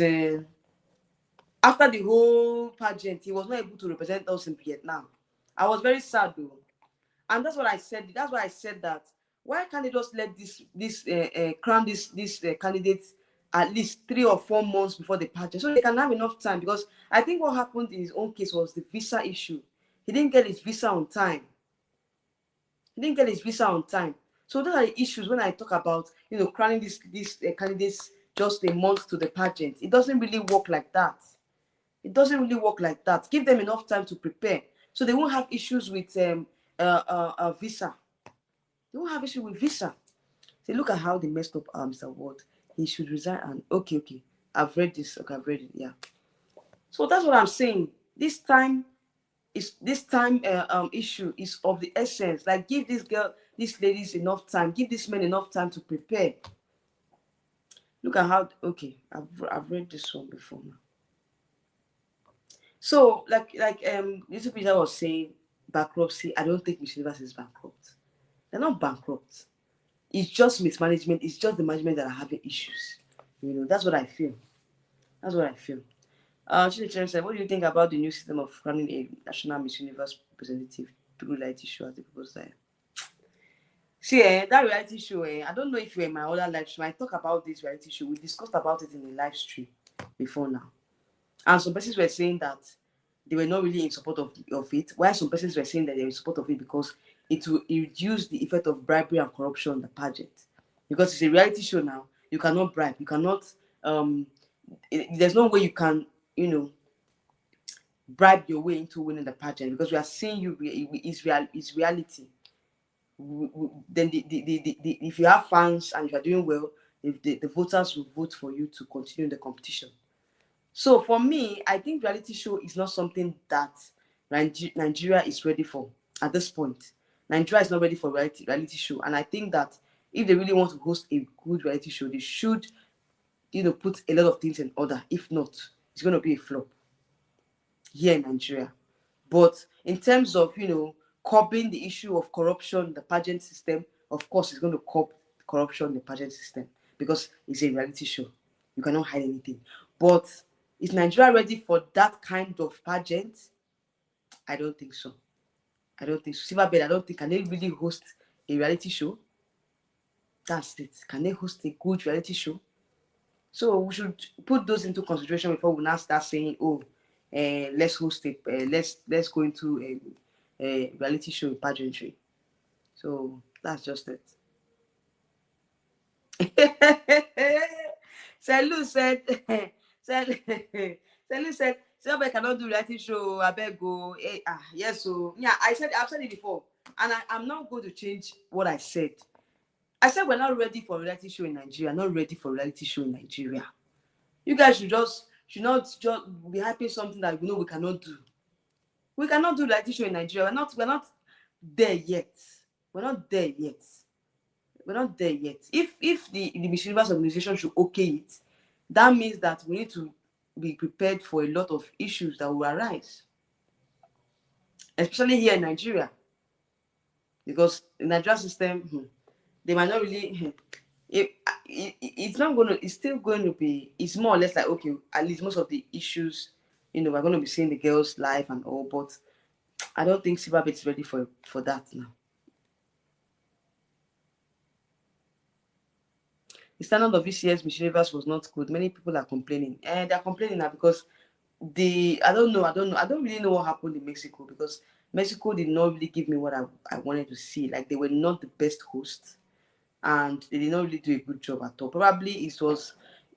after the whole pageant, he was not able to represent us in Vietnam. I was very sad though. And that's what I said. That's why I said that. Why can't they just let crown this candidates at least 3 or 4 months before the pageant so they can have enough time? Because I think what happened in his own case was the visa issue. He didn't get his visa on time. So those are the issues when I talk about, you know, crowning these candidates just a month to the pageant. It doesn't really work like that. Give them enough time to prepare so they won't have issues with visa. They won't have issue with visa. See, look at how they messed up Mr. Ward. He should resign. And okay. I've read this. Okay, I've read it. Yeah. So that's what I'm saying. This time issue is of the essence. Like, give these ladies enough time. Give these men enough time to prepare. Look at how. Okay, I've read this one before now. So like Little Peter was saying, bankruptcy. I don't think Miss Universe is bankrupt. They're not bankrupt. It's just mismanagement. It's just the management that are having issues. You know, that's what I feel. Chidinma said, what do you think about the new system of running a national Miss Universe representative through reality show as the proposed there? See, that reality show, I don't know if you're in my other live stream. I talk about this reality show. We discussed about it in the live stream before now. And some persons were saying that they were not really in support of it, while some persons were saying that they were in support of it because it will reduce the effect of bribery and corruption on the pageant. Because it's a reality show now, you cannot bribe, you cannot, there's no way you can, you know, bribe your way into winning the pageant because we are seeing it's reality. then if you have fans and you are doing well, if the voters will vote for you to continue the competition. So for me, I think reality show is not something that Nigeria is ready for at this point. Nigeria is not ready for reality show, and I think that if they really want to host a good reality show, they should, put a lot of things in order. If not, it's going to be a flop here in Nigeria. But in terms of, curbing the issue of corruption in the pageant system, of course, it's going to curb corruption in the pageant system because it's a reality show. You cannot hide anything. But is Nigeria ready for that kind of pageant? I don't think so. I don't think so. Silverbird, I don't think, can they really host a reality show? That's it. Can they host a good reality show? So we should put those into consideration before we now start saying, "Oh, let's host it. Let's go into a reality show in pageantry." So that's just it. Selu said, Selu said, somebody cannot do reality show. I beg go. Yes, so yeah, I've said it before, and I'm not going to change what I said. I said we're not ready for reality show in Nigeria. Not ready for reality show in Nigeria. You guys should not just be hyping something that we know we cannot do. We cannot do reality show in Nigeria. We're not there yet. We're not there yet. We're not there yet. If the Miss Universe organization should okay it, that means that we need to be prepared for a lot of issues that will arise, especially here in Nigeria, because the Nigerian system, they might not really. It's not going to. It's still going to be. It's more or less like, okay, at least most of the issues, we're going to be seeing the girls live and all, but I don't think Silverbird is ready for that now. The standard of this year's Miss Universe was not good. Many people are complaining, and they're complaining now because I don't know. I don't really know what happened in Mexico, because Mexico did not really give me what I wanted to see. Like, they were not the best hosts, and they did not really do a good job at all. Probably it was,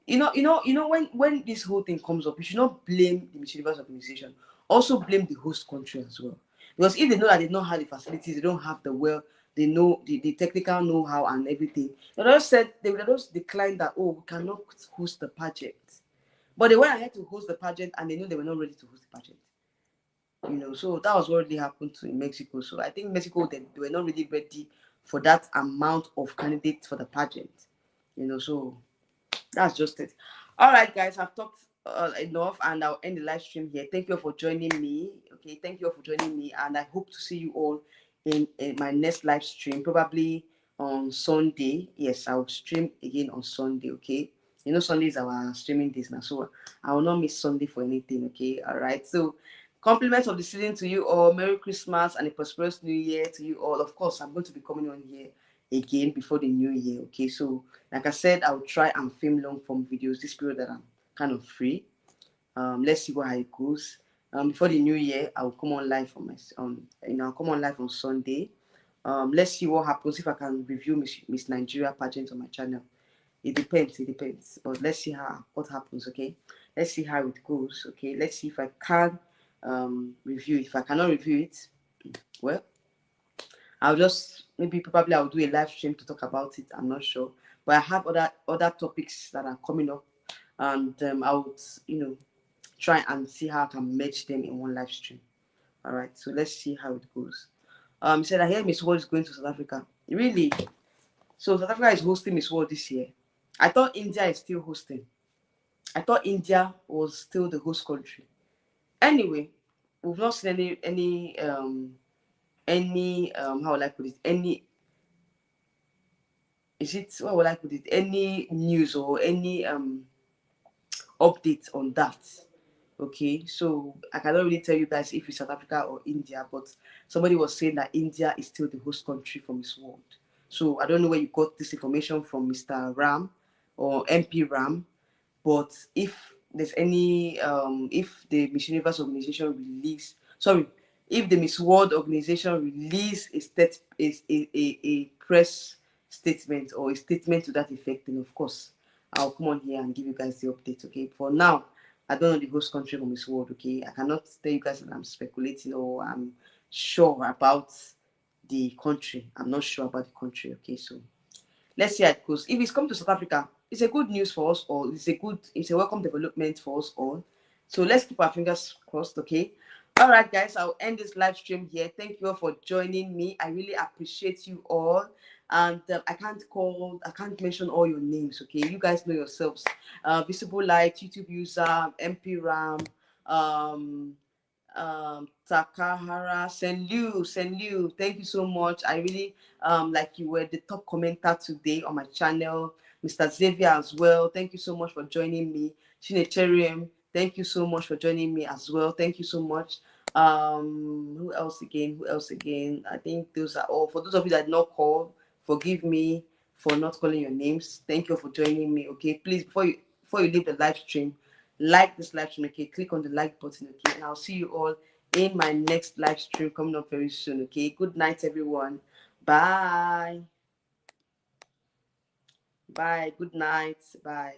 when this whole thing comes up, you should not blame the Miss Universe organization. Also blame the host country as well, because if they know that they don't have the facilities, they don't have they know the technical know-how and everything, they would have just declined that, oh, we cannot host the pageant. But they went ahead to host the pageant, and they knew they were not ready to host the pageant. So that was what really happened in Mexico. So I think Mexico, they were not really ready for that amount of candidates for the pageant. So that's just it. All right, guys, I've talked enough, and I'll end the live stream here. Thank you all for joining me. Okay, thank you all for joining me, and I hope to see you all in my next live stream, probably on Sunday. Yes, I'll stream again on Sunday. Okay, Sunday is our streaming days now, so I will not miss Sunday for anything. Okay, all right. So, compliments of the season to you all. Merry Christmas and a prosperous New Year to you all. Of course, I'm going to be coming on here again before the new year. Okay, so like I said, I'll try and film long form videos this period that I'm kind of free. Let's see how it goes. Before the new year, I'll come on live on I'll come on live on Sunday. Let's see what happens, if I can review Miss Nigeria pageant on my channel. It depends. But let's see what happens. Okay, let's see how it goes. Okay, let's see if I can review it. If I cannot review it, well, I'll just probably I'll do a live stream to talk about it. I'm not sure, but I have other topics that are coming up, and I would try and see how I can merge them in one live stream. All right, so let's see how it goes. He said, I hear Miss World is going to South Africa. Really? So South Africa is hosting Miss World this year. I thought India is still hosting. I thought India was still the host country. Anyway, we've not seen any how will I put it? What will I put it? Any news or any update on that? Okay, so I cannot really tell you guys if it's South Africa or India, but somebody was saying that India is still the host country for Miss World. So I don't know where you got this information from, Mr. Ram or MP Ram, but if there's any if the Miss Universe organization if the Miss World organization release a press statement or a statement to that effect, then of course I'll come on here and give you guys the update. Okay, for now I don't know the host country for Miss World. Okay, I cannot tell you guys that I'm speculating or I'm sure about the country. I'm not sure about the country. Okay, so let's see how it goes. If it's come to South Africa, it's a good news for us all. It's a welcome development for us all. So let's keep our fingers crossed, okay? All right, guys, I'll end this live stream here. Thank you all for joining me. I really appreciate you all. And I can't mention all your names, okay? You guys know yourselves. Visible Light, YouTube user, MP Ram, Takahara, Senlu, thank you so much. I really like you were the top commenter today on my channel. Mr. Xavier as well, thank you so much for joining me. Shinecherium, thank you so much for joining me as well. Thank you so much. Who else again? I think those are all. For those of you that did not call, forgive me for not calling your names. Thank you for joining me. Okay, please, before you leave the live stream, like this live stream, okay? Click on the like button, okay? And I'll see you all in my next live stream coming up very soon, okay? Good night, everyone. Bye. Bye. Good night. Bye.